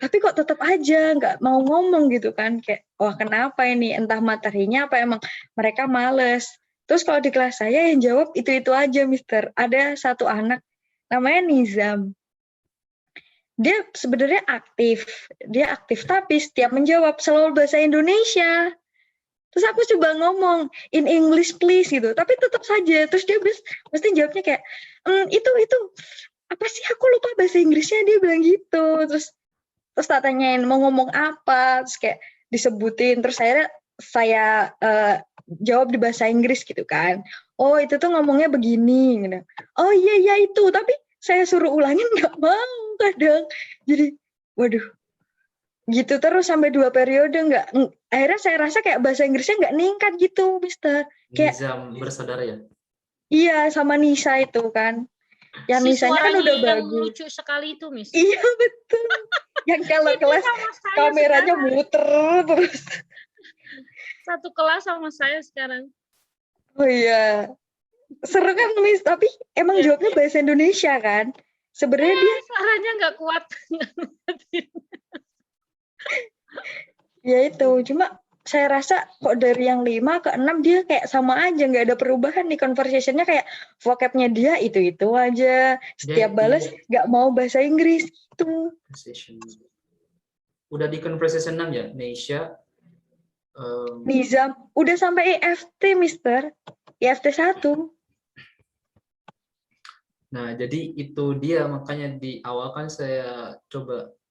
tapi kok tetap aja nggak mau ngomong gitu kan, kayak wah kenapa ini, entah materinya apa emang mereka males. Terus kalau di kelas saya yang jawab itu aja Mister. Ada satu anak namanya Nizam, dia sebenarnya aktif tapi setiap menjawab selalu bahasa Indonesia. Terus aku coba ngomong in English please gitu, tapi tetap saja. Terus dia mesti jawabnya kayak itu apa sih, aku lupa bahasa Inggrisnya, dia bilang gitu. Terus tak tanyain mau ngomong apa, terus kayak disebutin, terus akhirnya saya jawab di bahasa Inggris gitu kan. Oh itu tuh ngomongnya begini gitu. Oh iya itu, tapi saya suruh ulangin nggak mau kadang. Jadi waduh, gitu terus sampai 2 periode akhirnya saya rasa kayak bahasa Inggrisnya nggak ningkat gitu Mister. Kayak Nizam bersaudara ya? iya sama Nisa itu kan. Yang Si Nisanya kan suaranya udah yang bagus. lucu sekali itu, Miss. Iya betul. Yang kalau Itu kelas sama saya kameranya sekarang. muter terus. Satu kelas sama saya sekarang. Oh iya. Seru kan Miss, tapi emang Iya. jawabnya bahasa Indonesia kan? Sebenarnya dia Suaranya nggak kuat. ya itu, cuma saya rasa kok dari yang 5 ke 6 dia kayak sama aja, nggak ada perubahan nih conversation-nya, kayak vocab-nya dia itu aja. Setiap balas nggak mau bahasa Inggris gitu. Udah di conversation 6 ya, Neisha? Nizam udah sampai EFT Mister, EFT 1. Nah, jadi itu dia, makanya di awal kan saya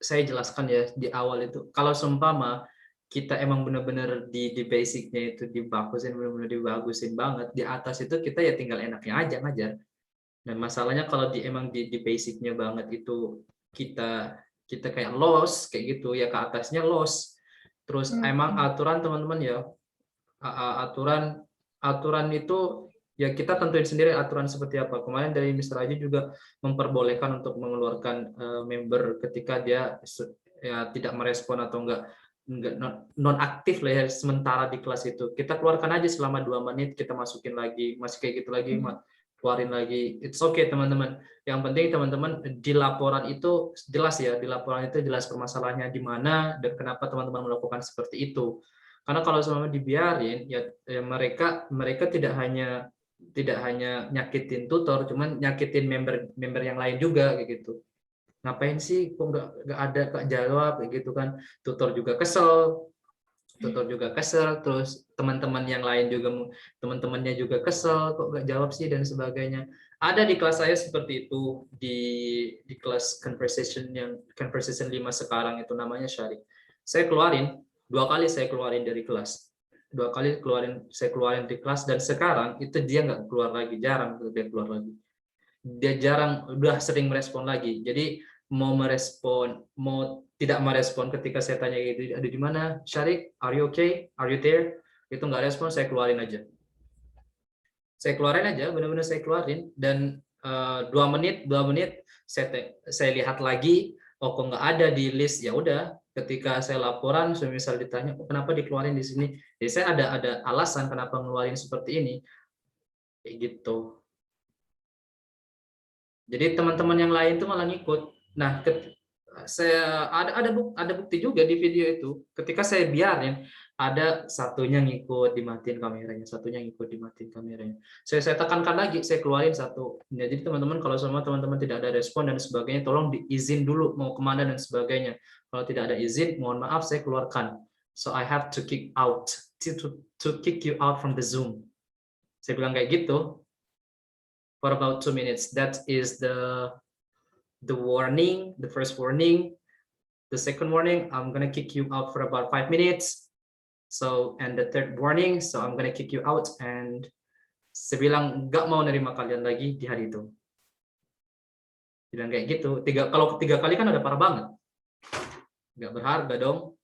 jelaskan ya di awal itu, kalau seumpama kita emang benar-benar di basicnya itu dibagusin, benar-benar dibagusin banget, di atas itu kita ya tinggal enaknya aja ngajar. Dan masalahnya kalau emang di basicnya banget itu kita kayak loss kayak gitu ya, ke atasnya loss. Terus emang aturan teman-teman ya, aturan itu ya kita tentuin sendiri aturan seperti apa. Kemarin dari Mr. Aji juga memperbolehkan untuk mengeluarkan member ketika dia ya tidak merespon atau enggak non aktif lah ya sementara di kelas itu. Kita keluarkan aja selama 2 menit, kita masukin lagi, masih kayak gitu lagi, keluarin lagi. It's okay teman-teman. Yang penting teman-teman di laporan itu jelas ya, di laporan itu jelas permasalahannya di mana dan kenapa teman-teman melakukan seperti itu. Karena kalau selama dibiarin ya mereka tidak hanya nyakitin tutor, cuman nyakitin member yang lain juga kayak gitu. Ngapain sih kok nggak ada Kak jawab kayak gitu kan. Tutor juga kesel, terus teman-teman yang lain juga, teman-temannya juga kesel kok nggak jawab sih dan sebagainya. Ada di kelas saya seperti itu, di kelas conversation 5 sekarang itu namanya Syarif. Saya keluarin 2 kali, saya keluarin dari kelas. 2 kali saya keluarin di kelas, dan sekarang itu dia nggak keluar lagi, jarang dia keluar lagi. Dia jarang, udah sering merespon lagi. Jadi mau tidak merespon ketika saya tanya gitu, ada di mana Syarif, are you okay, are you there, itu nggak respon, saya keluarin aja, benar-benar saya keluarin. Dan 2 menit saya lihat lagi, oh kok nggak ada di list, ya udah. Ketika saya laporan, misal ditanya kenapa dikeluarin di sini, jadi saya ada alasan kenapa ngeluarin seperti ini, kayak gitu. Jadi teman-teman yang lain tuh malah ngikut. Nah, saya ada bukti juga di video itu. Ketika saya biarin, ada satunya ngikut, dimatiin kameranya, satunya ngikut, dimatiin kameranya. Saya tekankan lagi, saya keluarin satu. Jadi teman-teman, kalau semua teman-teman tidak ada respon dan sebagainya, tolong diizin dulu mau kemana dan sebagainya. Kalau tidak ada izin, mohon maaf, saya keluarkan. So I have to kick out, to kick you out from the Zoom. Saya bilang kayak gitu. For about 2 minutes. That is the warning, the first warning. The second warning, I'm gonna kick you out for about 5 minutes. So, and the third warning, so I'm gonna kick you out. And saya bilang nggak mau nerima kalian lagi di hari itu. Bilang kayak gitu. Kalau 3 kali kan udah parah banget. Nggak berharga dong.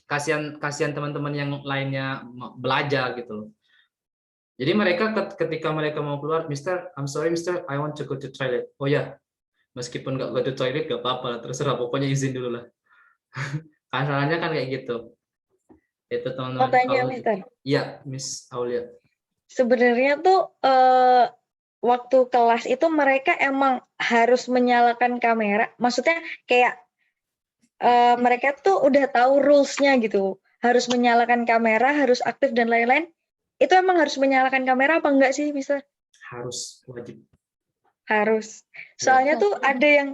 Kasihan teman-teman yang lainnya belajar gitu loh. Jadi mereka ketika mereka mau keluar, Mister, I'm sorry Mister, I want to go to toilet. Oh ya, meskipun nggak go to toilet nggak apa-apa, terserah, pokoknya izin dulu lah. Kasarannya kan kayak gitu. Itu teman-teman. Katanya Mister. Iya, Miss Aulia. Sebenarnya tuh waktu kelas itu mereka emang harus menyalakan kamera. Maksudnya kayak mereka tuh udah tahu rules-nya gitu. Harus menyalakan kamera, harus aktif dan lain-lain. Itu emang harus menyalakan kamera apa enggak sih, Mister? Harus, wajib. Harus. Ya. Soalnya tuh ada yang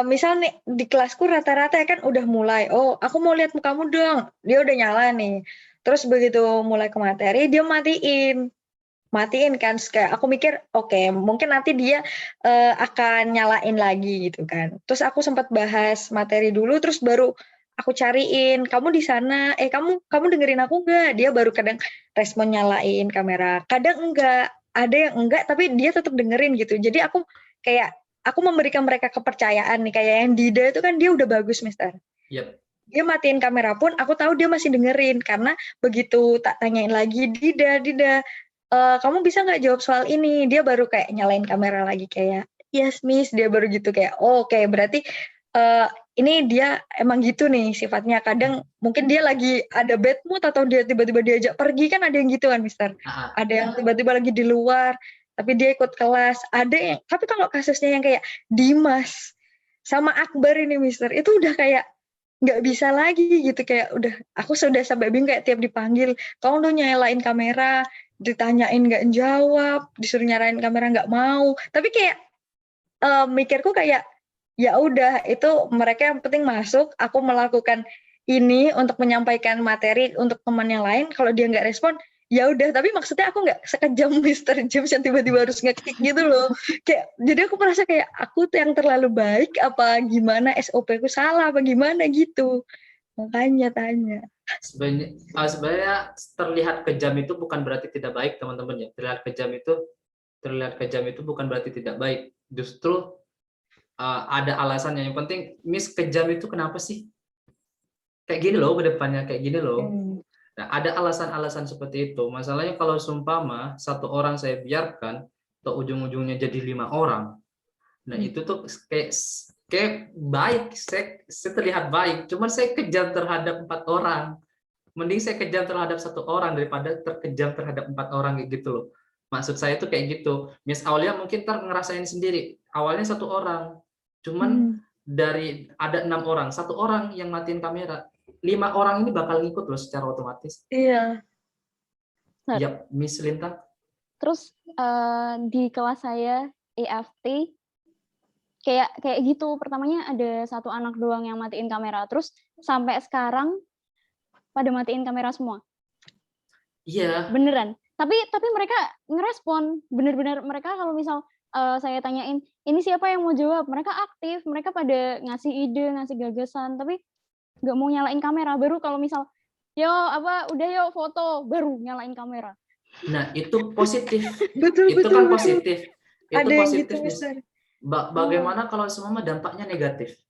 misal nih di kelasku rata-rata kan udah mulai, oh aku mau lihat mukamu dong, dia udah nyala nih. Terus begitu mulai ke materi dia matiin kan. Terus kayak aku mikir oke, mungkin nanti dia akan nyalain lagi gitu kan. Terus aku sempat bahas materi dulu, terus baru aku cariin kamu di sana, kamu dengerin aku nggak? Dia baru kadang respon nyalain kamera, kadang enggak, ada yang enggak tapi dia tetap dengerin gitu. Jadi aku memberikan mereka kepercayaan nih, kayak yang Dida itu kan dia udah bagus, Mister. Yep. Dia matiin kamera pun aku tahu dia masih dengerin, karena begitu tak tanyain lagi, Dida, kamu bisa nggak jawab soal ini? Dia baru kayak nyalain kamera lagi kayak, yes miss, dia baru gitu kayak, oh, oke, berarti ini dia emang gitu nih sifatnya. Kadang mungkin dia lagi ada bad mood atau dia tiba-tiba diajak pergi, kan ada yang gitu kan, Mister. Ada yang tiba-tiba lagi di luar, tapi dia ikut kelas. Ada yang, tapi kalau kasusnya yang kayak Dimas sama Akbar ini, Mister, itu udah kayak nggak bisa lagi gitu, kayak udah aku sudah sampai bingung, kayak tiap dipanggil, kamu tuh nyalain kamera, ditanyain nggak jawab, disuruh nyalain kamera nggak mau. Tapi kayak mikirku kayak ya udah, itu mereka yang penting masuk, aku melakukan ini untuk menyampaikan materi untuk teman yang lain. Kalau dia nggak respon, ya udah. Tapi maksudnya aku nggak sekejam Mr. James yang tiba-tiba harus nge-kick gitu loh. Kayak jadi aku merasa kayak aku tuh yang terlalu baik apa gimana, SOP ku salah apa gimana gitu. Makanya tanya. Sebenarnya terlihat kejam itu bukan berarti tidak baik, teman-teman ya. Terlihat kejam itu bukan berarti tidak baik. Justru ada alasannya. Yang penting, Miss, kejam itu kenapa sih? Kayak gini loh, ke depannya kayak gini loh. Nah, ada alasan-alasan seperti itu. Masalahnya kalau seumpama satu orang saya biarkan, atau ujung-ujungnya jadi 5 orang. Nah, itu tuh kayak baik, saya terlihat baik. Cuman saya kejam terhadap 4 orang. Mending saya kejam terhadap 1 orang daripada terkejam terhadap 4 orang kayak gitu loh. Maksud saya tuh kayak gitu. Miss Aulia mungkin ngerasain sendiri. Awalnya 1 orang. Cuman dari ada 6 orang, 1 orang yang matiin kamera. 5 orang ini bakal ngikut loh secara otomatis. Iya. Yap, Miss Lintang. Terus di kelas saya EFT kayak gitu. Pertamanya ada 1 anak doang yang matiin kamera. Terus sampai sekarang pada matiin kamera semua. Iya. Beneran. Tapi mereka ngerespon. Bener-bener mereka kalau misal saya tanyain, ini siapa yang mau jawab? Mereka aktif, mereka pada ngasih ide, ngasih gagasan, tapi nggak mau nyalain kamera. Baru kalau misal, udah yuk foto, baru nyalain kamera. Nah, itu positif. Betul. Kan positif. Itu ada positif. yang gitu, Bagaimana kalau semua dampaknya negatif?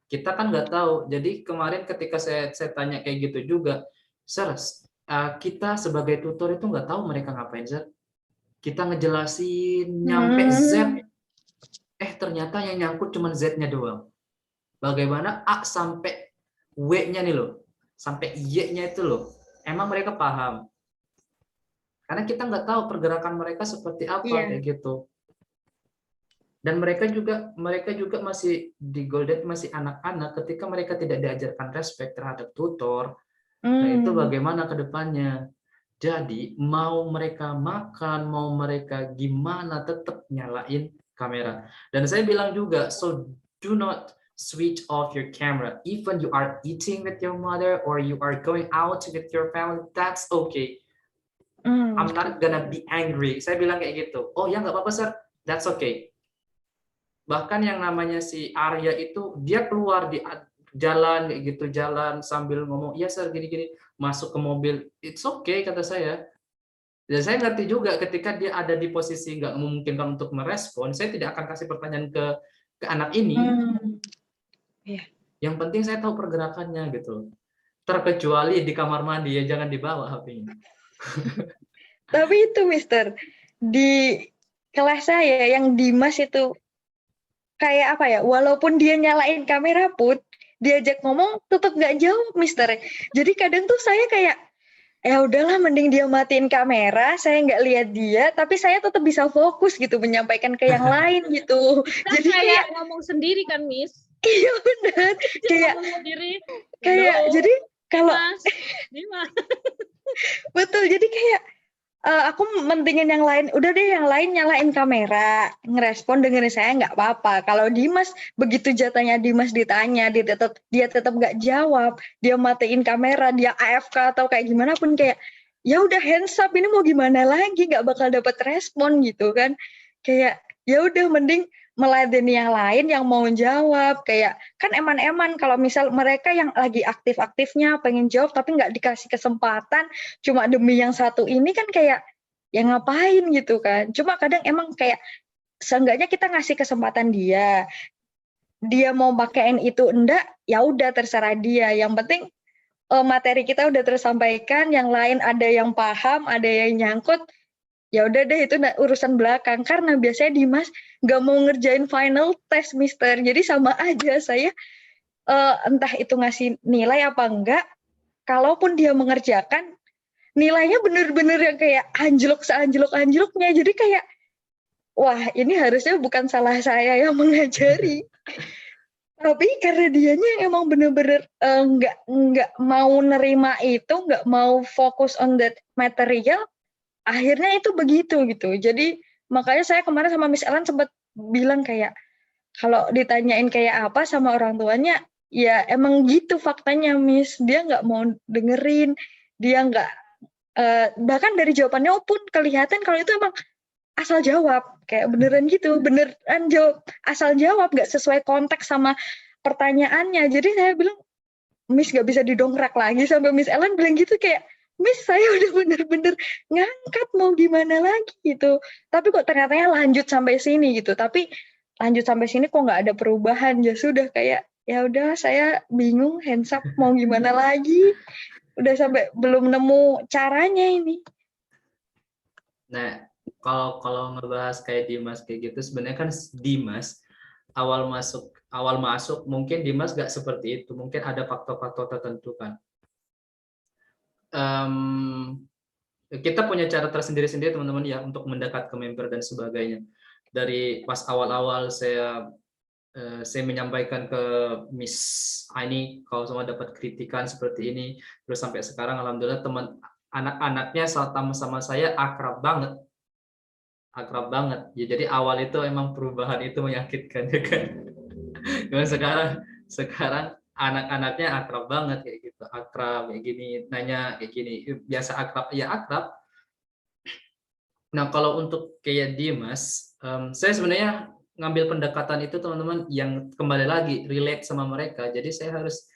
Kita kan nggak tahu. Jadi kemarin ketika saya tanya kayak gitu juga, Sir, kita sebagai tutor itu nggak tahu mereka ngapain, Sir. Kita ngejelasin nyampe Z, ternyata yang nyangkut cuma Z-nya doang. Bagaimana A sampai W-nya nih loh, sampai Y-nya itu loh. Emang mereka paham? Karena kita nggak tahu pergerakan mereka seperti apa kayak gitu. Dan mereka juga masih di Golden, masih anak-anak. Ketika mereka tidak diajarkan respect terhadap tutor, nah itu bagaimana ke depannya? Jadi mau mereka makan, mau mereka gimana, tetap nyalain kamera. Dan saya bilang juga, so do not switch off your camera. Even you are eating with your mother or you are going out with your family, that's okay. I'm not gonna be angry. Saya bilang kayak gitu. Oh ya, nggak apa-apa, Sir. That's okay. Bahkan yang namanya si Arya itu, dia keluar di jalan kayak gitu, jalan sambil ngomong, iya Sir, gini-gini, masuk ke mobil, it's okay kata saya. Dan saya ngerti juga ketika dia ada di posisi nggak memungkinkan untuk merespon, saya tidak akan kasih pertanyaan ke anak ini. Yang penting saya tahu pergerakannya gitu. Terkecuali di kamar mandi, ya jangan dibawa HP-nya. Tapi itu, Mister, di kelas saya yang Dimas itu kayak apa ya, walaupun dia nyalain kamera pun diajak ngomong tetap nggak jawab, Mister. Jadi kadang tuh saya kayak ya udahlah, mending dia matiin kamera, saya nggak lihat dia, tapi saya tetap bisa fokus gitu menyampaikan ke yang lain gitu. Jadi kayak ngomong sendiri kan, Miss. Iya benar. Dia Kayak ngomong sendiri. jadi kalau Mas, Dimas. betul jadi kayak aku mentingin yang lain. Udah deh yang lain nyalain kamera, ngerespon dengerin saya nggak apa-apa. Kalau Dimas begitu jatahnya Dimas ditanya, dia tetap nggak jawab, dia matiin kamera, dia AFK atau kayak gimana pun kayak ya udah hands up ini mau gimana lagi nggak bakal dapat respon gitu kan. Kayak ya udah mending meladeni yang lain yang mau jawab kayak kan eman-eman kalau misal mereka yang lagi aktif-aktifnya pengen jawab tapi nggak dikasih kesempatan cuma demi yang satu ini kan kayak ya ngapain gitu kan. Cuma kadang emang kayak seenggaknya kita ngasih kesempatan dia mau pakaiin itu enggak ya udah terserah dia, yang penting materi kita udah tersampaikan, yang lain ada yang paham ada yang nyangkut ya udah deh itu urusan belakang. Karena biasanya Dimas nggak mau ngerjain final test mister, jadi sama aja saya entah itu ngasih nilai apa enggak, kalaupun dia mengerjakan nilainya bener-bener yang kayak anjlok-anjloknya, jadi kayak wah ini harusnya bukan salah saya yang mengajari tapi karena dianya yang emang bener-bener nggak mau nerima itu, nggak mau fokus on that material, akhirnya itu begitu gitu. Jadi makanya saya kemarin sama Miss Ellen sempat bilang kayak kalau ditanyain kayak apa sama orang tuanya ya emang gitu faktanya Miss, dia nggak mau dengerin, dia nggak bahkan dari jawabannya pun kelihatan kalau itu emang asal jawab kayak beneran gitu, beneran jawab asal jawab nggak sesuai konteks sama pertanyaannya. Jadi saya bilang Miss nggak bisa didongkrak lagi, sampai Miss Ellen bilang gitu kayak Miss saya udah bener-bener ngangkat mau gimana lagi gitu, tapi kok ternyata lanjut sampai sini gitu. Tapi lanjut sampai sini kok nggak ada perubahan, ya sudah kayak ya udah saya bingung hands up mau gimana lagi, udah sampai belum nemu caranya ini. Nah, kalau ngebahas kayak Dimas kayak gitu, sebenarnya kan Dimas awal masuk mungkin Dimas gak seperti itu, mungkin ada faktor-faktor tertentu kan. Kita punya cara tersendiri-sendiri teman-teman ya untuk mendekat ke member dan sebagainya. Dari pas awal-awal saya menyampaikan ke Miss Aini kalau semua dapat kritikan seperti ini, terus sampai sekarang alhamdulillah teman anak-anaknya sama saya akrab banget ya. Jadi awal itu emang perubahan itu menyakitkan ya kan. Cuman sekarang anak-anaknya akrab banget kayak gitu, akrab kayak gini, nanya kayak gini, biasa akrab ya akrab. Nah kalau untuk kayak Dimas, saya sebenarnya ngambil pendekatan itu teman-teman yang kembali lagi relate sama mereka. Jadi saya harus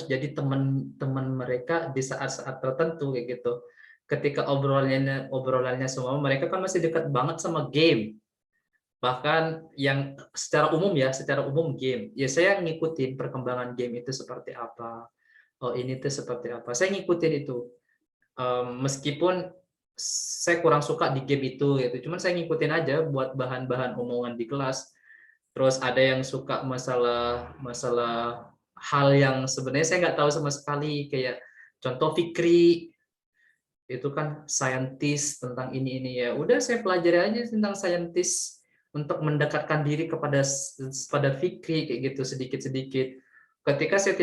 jadi teman-teman mereka di saat-saat tertentu kayak gitu. Ketika obrolannya semua mereka kan masih dekat banget sama game, bahkan yang secara umum game ya, saya ngikutin perkembangan game itu seperti apa, oh ini tuh seperti apa, saya ngikutin itu. Meskipun saya kurang suka di game itu gitu, cuman saya ngikutin aja buat bahan-bahan omongan di kelas. Terus ada yang suka masalah hal yang sebenarnya saya nggak tahu sama sekali, kayak contoh Fikri itu kan saintis tentang ini ya, udah saya pelajari aja tentang saintis untuk mendekatkan diri kepada Fikri kayak gitu sedikit-sedikit. Ketika saya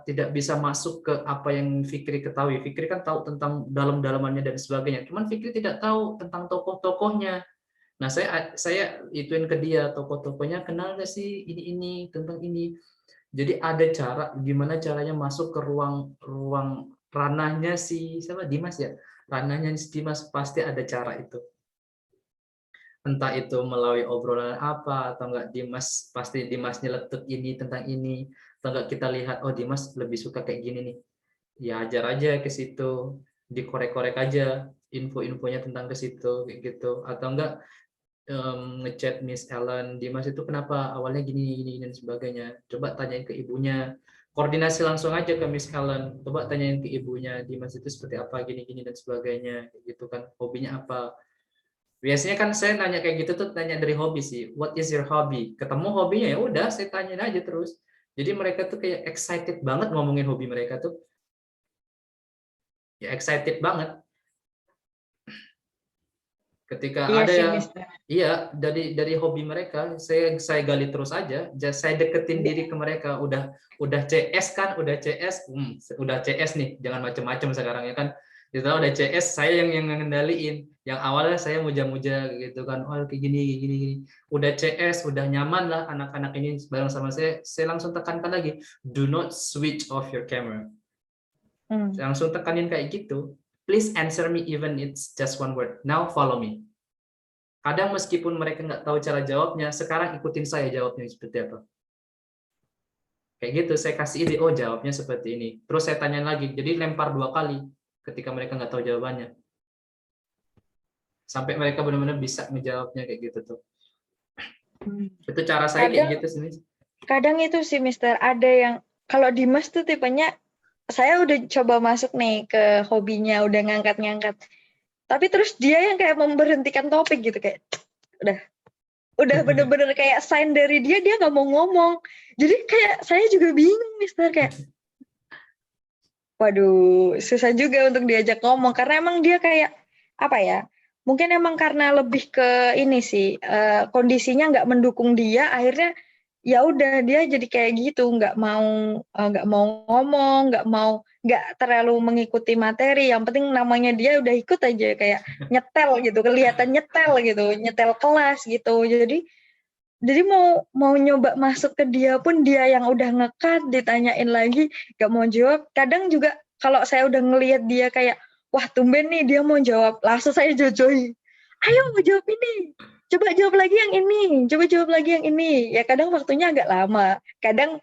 tidak bisa masuk ke apa yang Fikri ketahui, Fikri kan tahu tentang dalam-dalamannya dan sebagainya, cuman Fikri tidak tahu tentang tokoh-tokohnya. Nah saya ituin ke dia, tokoh-tokohnya kenal nggak sih ini tentang ini. Jadi ada cara gimana caranya masuk ke ruang ranahnya si siapa, Dimas ya, ranahnya si Dimas, pasti ada cara itu. Entah itu melalui obrolan apa atau enggak, pasti Dimas nyeletuk ini tentang ini, atau enggak kita lihat oh Dimas lebih suka kayak gini nih, ya ajar aja ke situ, dikorek-korek aja info-infonya tentang ke situ kayak gitu. Atau enggak ngechat Miss Ellen, Dimas itu kenapa awalnya gini dan sebagainya, coba tanyain ke ibunya, koordinasi langsung aja ke Miss Ellen, coba tanyain ke ibunya Dimas itu seperti apa gini dan sebagainya gitu kan, hobinya apa. Biasanya kan saya nanya kayak gitu tuh tanya dari hobi sih, what is your hobby, ketemu hobinya ya udah saya tanyain aja terus. Jadi mereka tuh kayak excited banget ngomongin hobi mereka tuh, ya excited banget. Ketika Iya ada sih, yang Mister. iya dari hobi mereka, saya gali terus aja, saya deketin diri ke mereka. Udah CS kan, udah CS, udah CS nih, jangan macem-macem sekarang ya kan. Setelah udah CS, saya yang ngendaliin. Yang awalnya saya muja-muja gitu kan, oh kayak gini. Udah CS, udah nyaman lah anak-anak ini bareng sama saya langsung tekankan lagi, do not switch off your camera. Saya langsung tekanin kayak gitu. Please answer me even it's just one word. Now follow me. Kadang meskipun mereka nggak tahu cara jawabnya, sekarang ikutin saya jawabnya seperti apa. Kayak gitu, saya kasih ide, oh jawabnya seperti ini. Terus saya tanya lagi, jadi lempar 2 kali ketika mereka nggak tahu jawabannya. Sampai mereka benar-benar bisa menjawabnya kayak gitu tuh. Itu cara saya kayak gitu sih. Kadang itu sih, Mister, ada yang, kalau Dimas tuh tipenya, saya udah coba masuk nih ke hobinya, udah ngangkat-ngangkat. Tapi terus dia yang kayak memberhentikan topik gitu, kayak udah bener-bener kayak sign dari dia nggak mau ngomong. Jadi kayak saya juga bingung, Mister, kayak waduh, susah juga untuk diajak ngomong karena emang dia kayak apa ya? Mungkin emang karena lebih ke ini sih, kondisinya nggak mendukung dia, akhirnya ya udah dia jadi kayak gitu, nggak mau ngomong, nggak terlalu mengikuti materi. Yang penting namanya dia udah ikut aja, kayak nyetel gitu, kelihatan nyetel kelas gitu. Jadi mau nyoba masuk ke dia pun dia yang udah ngekat, ditanyain lagi gak mau jawab. Kadang juga kalau saya udah ngelihat dia kayak, wah tumben nih dia mau jawab, langsung saya jojohi, ayo jawab ini, coba jawab lagi yang ini, coba jawab lagi yang ini. Ya kadang waktunya agak lama, kadang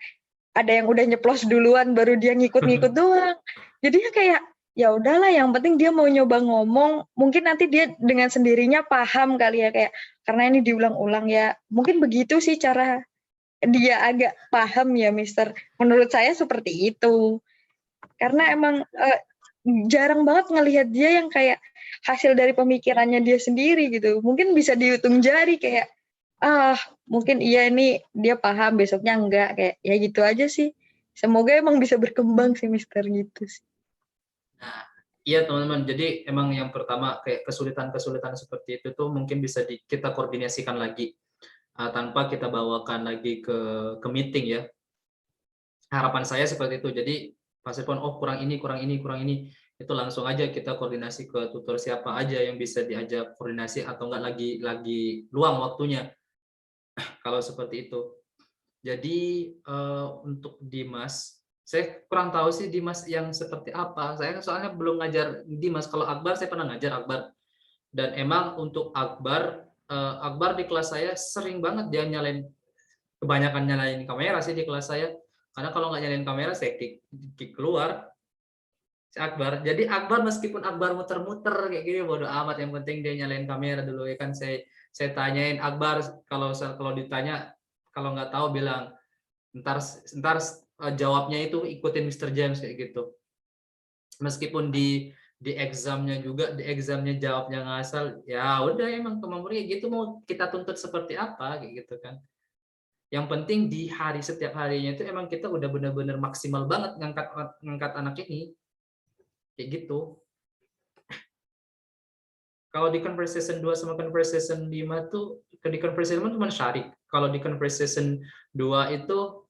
ada yang udah nyeplos duluan baru dia ngikut-ngikut doang. Jadi kayak ya udahlah, yang penting dia mau nyoba ngomong, mungkin nanti dia dengan sendirinya paham kali ya, kayak karena ini diulang-ulang ya. Mungkin begitu sih cara dia agak paham ya, Mister. Menurut saya seperti itu. Karena emang jarang banget ngelihat dia yang kayak hasil dari pemikirannya dia sendiri gitu. Mungkin bisa dihitung jari, kayak mungkin iya ini dia paham, besoknya enggak, kayak ya gitu aja sih. Semoga emang bisa berkembang sih, Mister, gitu sih. Nah, iya teman-teman. Jadi emang yang pertama kayak kesulitan-kesulitan seperti itu tuh mungkin bisa kita koordinasikan lagi tanpa kita bawakan lagi ke meeting ya. Harapan saya seperti itu. Jadi pas telepon, oh kurang ini, itu langsung aja kita koordinasi ke tutor siapa aja yang bisa diajak koordinasi atau enggak lagi luang waktunya. Kalau seperti itu. Jadi untuk Dimas, saya kurang tahu sih Dimas yang seperti apa. Saya soalnya belum ngajar Dimas. Kalau Akbar saya pernah ngajar Akbar. Dan emang untuk Akbar, Akbar di kelas saya sering banget dia kebanyakan nyalain kamera sih di kelas saya. Karena kalau nggak nyalain kamera saya kick keluar. Si Akbar. Jadi Akbar meskipun Akbar muter-muter kayak gini bodo amat, yang penting dia nyalain kamera dulu ya kan. Saya tanyain Akbar, kalau ditanya kalau nggak tahu bilang ntar jawabnya itu ikutin Mr. James kayak gitu. Meskipun di examnya juga, di examnya jawabnya ngasal, ya udah emang kemampuannya gitu, mau kita tuntut seperti apa kayak gitu kan. Yang penting di setiap harinya itu emang kita udah benar-benar maksimal banget ngangkat anak ini kayak gitu. Kalau di conversation 2 sama conversation 5 tuh, di conversation 1 cuma syarik. Kalau di conversation 2 itu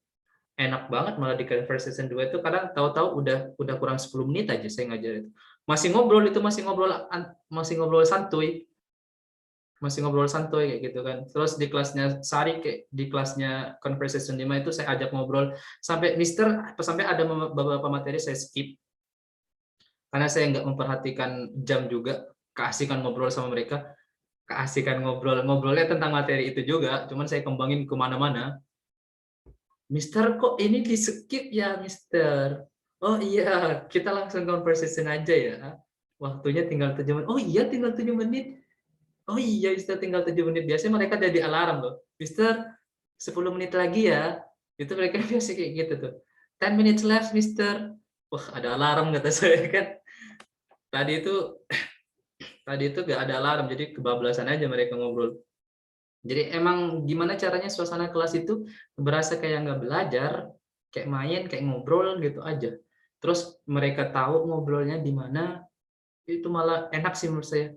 enak banget, malah di conversation 2 itu kadang tahu-tahu udah kurang 10 menit aja saya ngajar itu. Masih ngobrol santuy. Masih ngobrol santuy kayak gitu kan. Terus di kelasnya Sari, kayak di kelasnya conversation 5 itu saya ajak ngobrol sampai sampai ada beberapa materi saya skip. Karena saya nggak memperhatikan jam juga, keasikan ngobrol sama mereka, ngobrolnya tentang materi itu juga, cuman saya kembangin kemana-mana. Mister, kok ini di skip ya, Mister? Oh iya, kita langsung conversation aja ya. Waktunya tinggal 7 menit. Oh iya, tinggal 7 menit. Oh iya, Mister, tinggal 7 menit. Biasanya mereka jadi alarm loh. Mister, 10 menit lagi ya. Itu mereka biasa kayak gitu tuh. 10 minutes left, Mister. Wah, ada alarm kata saya kan. Tadi itu gak ada alarm, jadi kebablasan aja mereka ngobrol. Jadi emang gimana caranya suasana kelas itu berasa kayak nggak belajar, kayak main, kayak ngobrol gitu aja. Terus mereka tahu ngobrolnya di mana, itu malah enak sih menurut saya.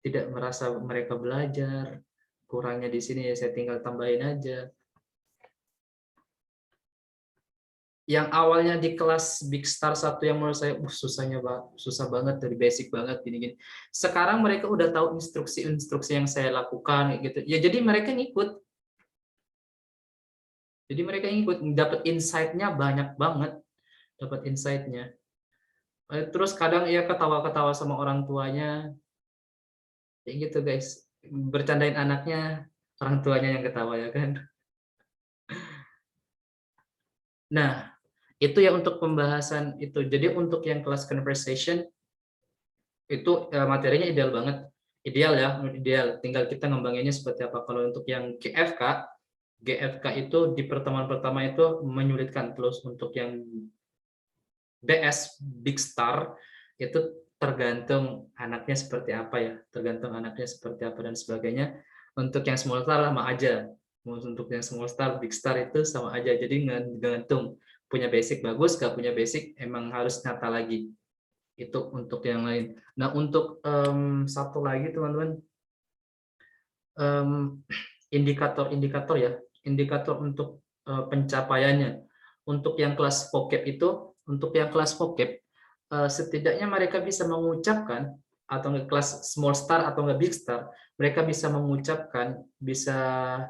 tidak merasa mereka belajar. Kurangnya di sini ya saya tinggal tambahin aja. Yang awalnya di kelas Big Star 1 yang menurut saya susah banget dari basic banget gini-gini. Sekarang mereka udah tahu instruksi-instruksi yang saya lakukan gitu. Ya jadi mereka ngikut. Jadi mereka ngikut, dapat insight-nya banyak banget. Dapat insight-nya. Terus kadang ya ketawa-ketawa sama orang tuanya. Kayak gitu guys. Bercandain anaknya, orang tuanya yang ketawa ya kan. Nah, itu ya untuk pembahasan itu. Jadi untuk yang kelas conversation itu materinya ideal banget. Ideal ya, ideal. Tinggal kita ngembanginnya seperti apa. Kalau untuk yang GFK itu di pertemuan pertama itu menyulitkan. Terus untuk yang BS Big Star itu tergantung anaknya seperti apa ya. Tergantung anaknya seperti apa dan sebagainya. Untuk yang small star sama aja. Untuk yang small star, Big Star itu sama aja. Jadi gantung. Punya basic bagus, gak punya basic emang harus nyata lagi. Itu untuk yang lain. Nah untuk satu lagi teman-teman, indikator-indikator ya, indikator untuk pencapaiannya. Untuk yang kelas vocab itu, untuk yang kelas vocab, setidaknya mereka bisa mengucapkan, atau nggak kelas small star atau nggak big star, mereka bisa mengucapkan, bisa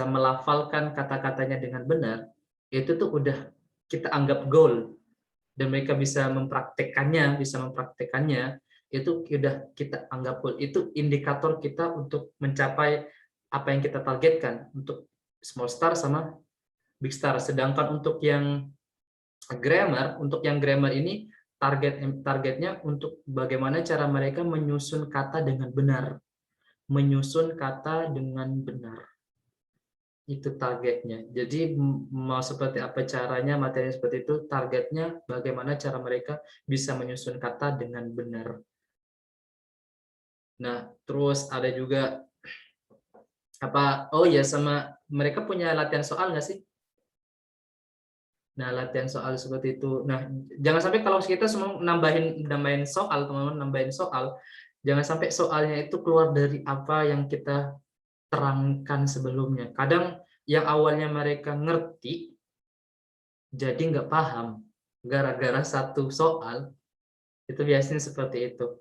melafalkan kata-katanya dengan benar, itu tuh udah kita anggap goal. Dan mereka bisa mempraktekannya, itu udah kita anggap goal. Itu indikator kita untuk mencapai apa yang kita targetkan untuk small star sama big star. Sedangkan untuk yang grammar ini targetnya untuk bagaimana cara mereka menyusun kata dengan benar. Itu targetnya. Jadi mau seperti apa caranya, materi seperti itu, targetnya bagaimana cara mereka bisa menyusun kata dengan benar. Nah, terus ada juga sama mereka punya latihan soal nggak sih? Nah, latihan soal seperti itu. Nah, jangan sampai kalau kita semua nambahin soal, teman-teman, nambahin soal, jangan sampai soalnya itu keluar dari apa yang kita terangkan sebelumnya. Kadang yang awalnya mereka ngerti, jadi nggak paham. Gara-gara satu soal, itu biasanya seperti itu.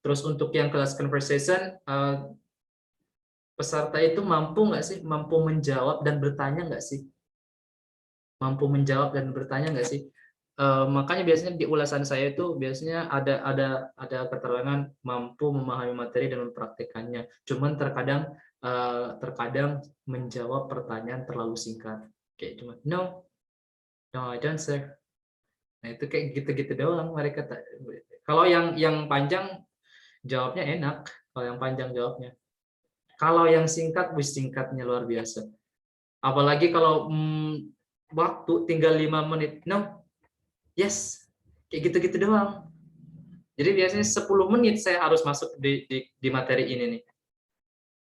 Terus untuk yang kelas conversation, peserta itu mampu nggak sih? Mampu menjawab dan bertanya nggak sih? Mampu menjawab dan bertanya nggak sih? Makanya biasanya di ulasan saya itu biasanya ada keterangan mampu memahami materi dan mempraktekannya. Cuman terkadang menjawab pertanyaan terlalu singkat. Kayak cuma no, I don't sir. Nah itu kayak gitu-gitu doang mereka. Kalau yang panjang jawabnya enak. Kalau yang panjang jawabnya. Kalau yang singkat, singkatnya luar biasa. Apalagi kalau waktu tinggal 5 menit, no, yes, kayak gitu-gitu doang. Jadi biasanya 10 menit saya harus masuk di materi ini nih,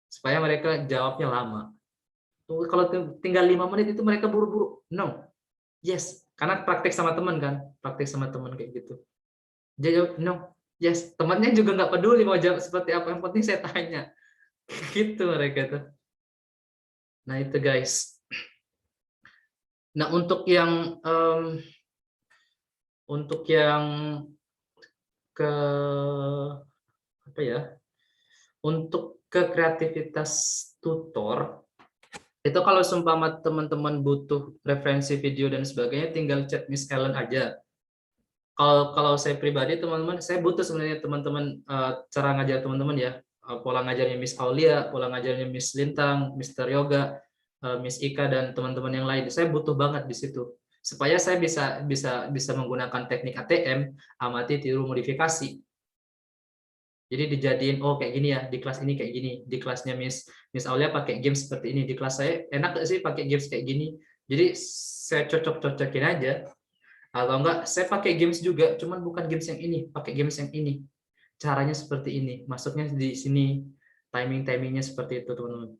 supaya mereka jawabnya lama. Kalau tinggal 5 menit itu mereka buru-buru, no, yes, karena praktek sama teman kan, kayak gitu. Dia jawab no, yes, temannya juga nggak peduli mau jawab seperti apa, yang penting saya tanya, gitu mereka tuh. Nah itu guys. Nah untuk yang ke apa ya? Untuk ke kreativitas tutor itu kalau seumpama teman-teman butuh referensi video dan sebagainya tinggal chat Miss Ellen aja. Kalau saya pribadi teman-teman, saya butuh sebenarnya teman-teman cara ngajar teman-teman ya. Pola ngajarnya Miss Aulia, pola ngajarnya Miss Lintang, Mr. Yoga, Miss Ika dan teman-teman yang lain. Saya butuh banget di situ supaya saya bisa menggunakan teknik ATM, amati, tiru, modifikasi. Jadi dijadiin kayak gini ya, di kelas ini kayak gini, di kelasnya Miss Aulia pakai games seperti ini, di kelas saya enak gak sih pakai games kayak gini. Jadi saya cocok-cocokin aja. Atau enggak saya pakai games juga, cuman bukan games yang ini, pakai games yang ini. Caranya seperti ini, masuknya di sini, timingnya seperti itu teman-teman.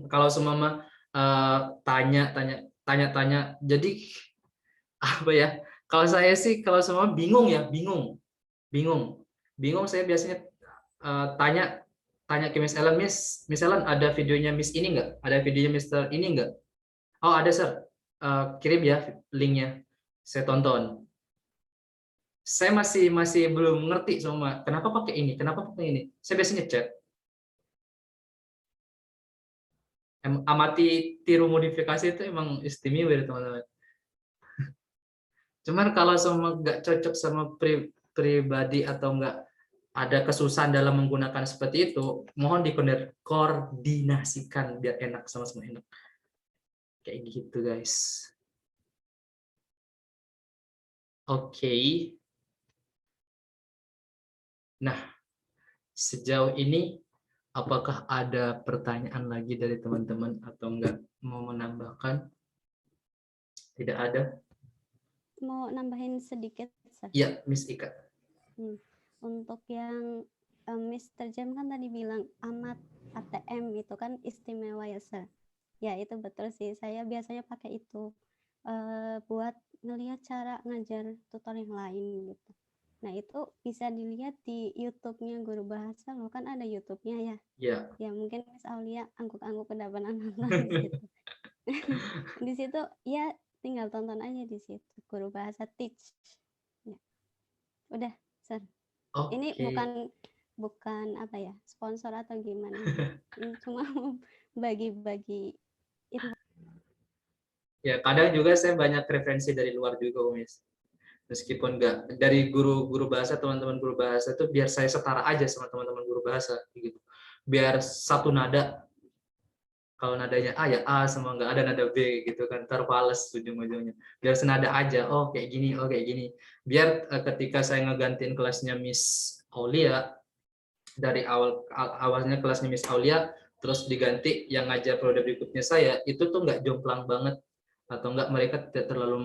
Kalau semua tanya, jadi apa ya? Kalau saya sih kalau semua bingung. bingung saya biasanya tanya ke Miss Ellen, Miss Ellen ada videonya Miss ini nggak? Ada videonya Mister ini nggak? Oh ada sir, kirim ya linknya, saya tonton. Saya masih belum ngerti sama kenapa pakai ini, kenapa pakai ini. Saya biasanya chat. Amati tiru modifikasi itu emang istimewa ya teman-teman. Cuman kalau sama nggak cocok sama pribadi atau nggak ada kesusahan dalam menggunakan seperti itu, mohon dikoordinasikan biar enak, sama-sama enak. Kayak gitu guys. Oke. Nah, sejauh ini apakah ada pertanyaan lagi dari teman-teman atau enggak mau menambahkan? Tidak ada? Mau nambahin sedikit, Sir. Iya, Miss Ika. Untuk yang Mr. Jam kan tadi bilang amat ATM itu kan istimewa ya, Sir. Ya, itu betul sih. Saya biasanya pakai itu buat ngelihat cara ngajar tutor yang lain gitu. Nah, itu bisa dilihat di YouTube-nya Guru Bahasa loh, kan ada YouTube-nya ya. Iya. Ya, mungkin Miss Aulia angguk-angguk kedapanan nonton di situ. Di situ ya tinggal tonton aja di situ Guru Bahasa Teach. Ya. Udah, Sir. Oke. Ini bukan apa ya, sponsor atau gimana. Ini cuma bagi-bagi info. Ya, kadang juga saya banyak referensi dari luar juga, Miss. Meskipun enggak dari guru bahasa, teman-teman guru bahasa itu biar saya setara aja sama teman-teman guru bahasa gitu. Biar satu nada. Kalau nadanya A ya A, sama nggak ada nada B gitu kan, terfales ujung-ujungnya. Biar senada aja. Oh kayak gini, oh kayak gini. Biar ketika saya ngegantiin kelasnya Miss Aulia, dari awalnya kelasnya Miss Aulia, terus diganti yang ngajar periode berikutnya saya, itu tuh nggak jomplang banget, atau nggak mereka tidak terlalu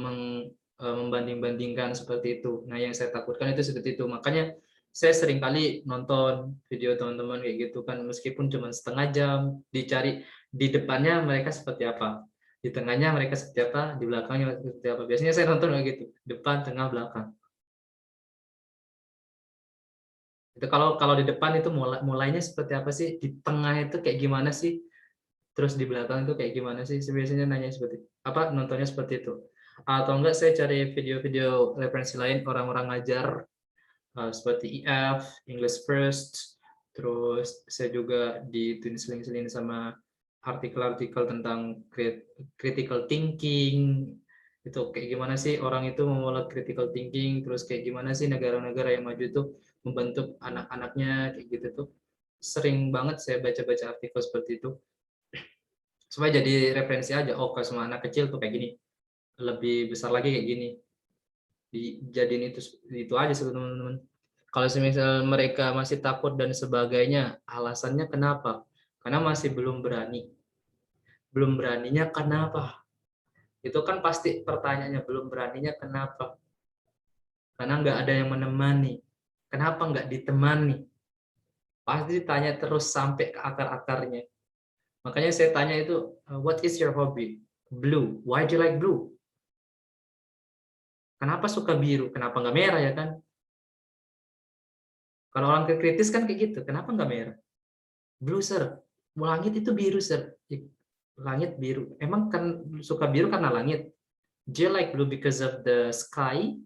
membanding-bandingkan seperti itu. Nah yang saya takutkan itu seperti itu. Makanya saya sering kali nonton video teman-teman kayak gitu kan, meskipun cuma setengah jam, dicari di depannya mereka seperti apa, di tengahnya mereka seperti apa, di belakangnya seperti apa. Biasanya saya nonton kayak gitu, depan, tengah, belakang. Itu kalau di depan itu mulainya seperti apa sih, di tengah itu kayak gimana sih, terus di belakang itu kayak gimana sih. Biasanya nanya seperti apa, nontonnya seperti itu. Atau enggak saya cari video-video referensi lain orang-orang ngajar seperti EF, English First, terus saya juga diseling-seling sama artikel-artikel tentang critical thinking, itu kayak gimana sih orang itu memulai critical thinking, terus kayak gimana sih negara-negara yang maju itu membentuk anak-anaknya kayak gitu tuh. Sering banget saya baca-baca artikel seperti itu supaya jadi referensi aja. Oh, kalau sama anak kecil tuh kayak gini, lebih besar lagi kayak gini. Dijadiin itu aja teman-teman. Kalau semisal mereka masih takut dan sebagainya, alasannya kenapa? Karena masih belum berani. Belum beraninya kenapa? Itu kan pasti pertanyaannya, belum beraninya kenapa? Karena nggak ada yang menemani. Kenapa nggak ditemani? Pasti ditanya terus sampai ke akar-akarnya. Makanya saya tanya itu, what is your hobby? Blue. Why do you like blue? Kenapa suka biru? Kenapa nggak merah ya kan? Kalau orang kritis kan kayak gitu. Kenapa nggak merah? Blue sir. Langit itu biru sir. Langit biru. Emang kan suka biru karena langit? Do you like blue because of the sky?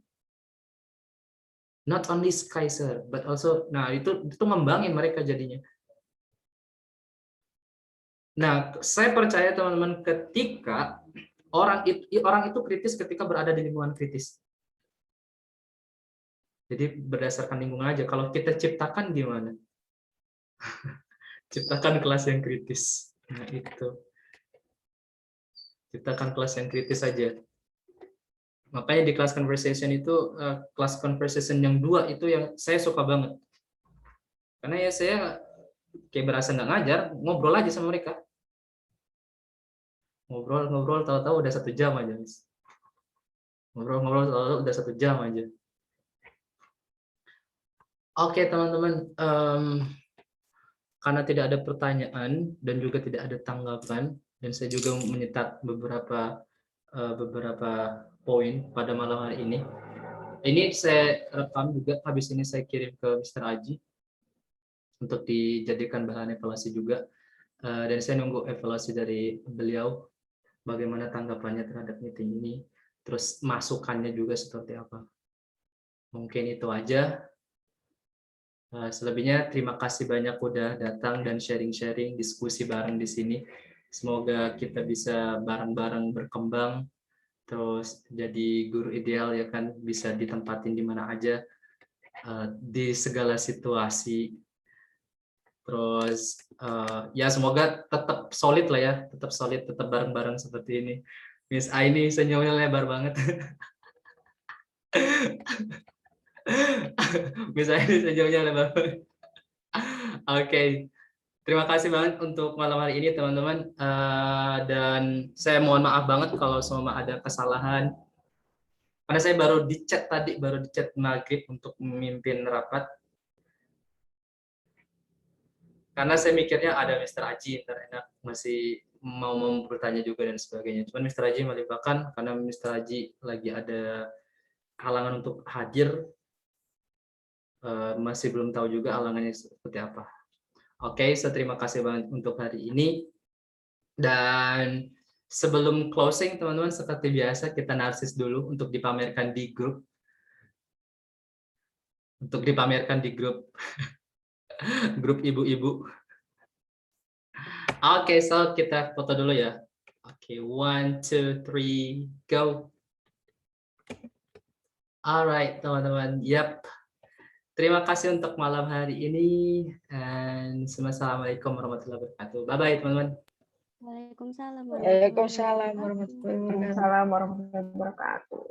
Not only sky sir, but also. Nah itu ngembangin mereka jadinya. Nah saya percaya teman-teman, ketika orang itu kritis ketika berada di lingkungan kritis. Jadi berdasarkan lingkungan aja. Kalau kita ciptakan gimana? Ciptakan kelas yang kritis. Nah itu. Ciptakan kelas yang kritis saja. Makanya di kelas conversation itu, kelas conversation yang 2 itu yang saya suka banget. Karena ya saya kayak berasa nggak ngajar, ngobrol aja sama mereka. Ngobrol, tahu-tahu udah 1 jam aja. Ngobrol, tahu-tahu udah 1 jam aja. Oke teman-teman, karena tidak ada pertanyaan dan juga tidak ada tanggapan, dan saya juga menyetat beberapa poin pada malam hari ini. Ini saya rekam juga, habis ini saya kirim ke Mr. Aji untuk dijadikan bahan evaluasi juga. Dan saya nunggu evaluasi dari beliau, bagaimana tanggapannya terhadap meeting ini, terus masukannya juga seperti apa. Mungkin itu aja. Selebihnya terima kasih banyak udah datang dan sharing-sharing, diskusi bareng di sini. Semoga kita bisa bareng-bareng berkembang, terus jadi guru ideal ya kan, bisa ditempatin di mana aja, di segala situasi. Terus ya semoga tetap solid lah ya, tetap solid, tetap bareng-bareng seperti ini. Miss Aini senyumnya lebar banget. Miss Aini senyumnya lebar banget. Oke. Terima kasih banget untuk malam hari ini teman-teman, dan saya mohon maaf banget kalau semua ada kesalahan, karena saya baru di chat tadi, baru di chat maghrib untuk memimpin rapat, karena saya mikirnya ada Mr. Aji, ntar enak masih mau bertanya juga dan sebagainya, cuman Mr. Aji melibatkan karena Mr. Aji lagi ada halangan untuk hadir, masih belum tahu juga halangannya seperti apa. Oke, terima kasih banget untuk hari ini. Dan sebelum closing, teman-teman, seperti biasa kita narsis dulu untuk dipamerkan di grup. Untuk dipamerkan di grup. Grup ibu-ibu. Oke, so kita foto dulu ya. Oke, 1, 2, 3, go. Alright, teman-teman. Yap. Terima kasih untuk malam hari ini. And assalamualaikum warahmatullahi wabarakatuh. Bye-bye, teman-teman. Waalaikumsalam Waalaikumsalam warahmatullahi wabarakatuh. Waalaikumsalam warahmatullahi wabarakatuh.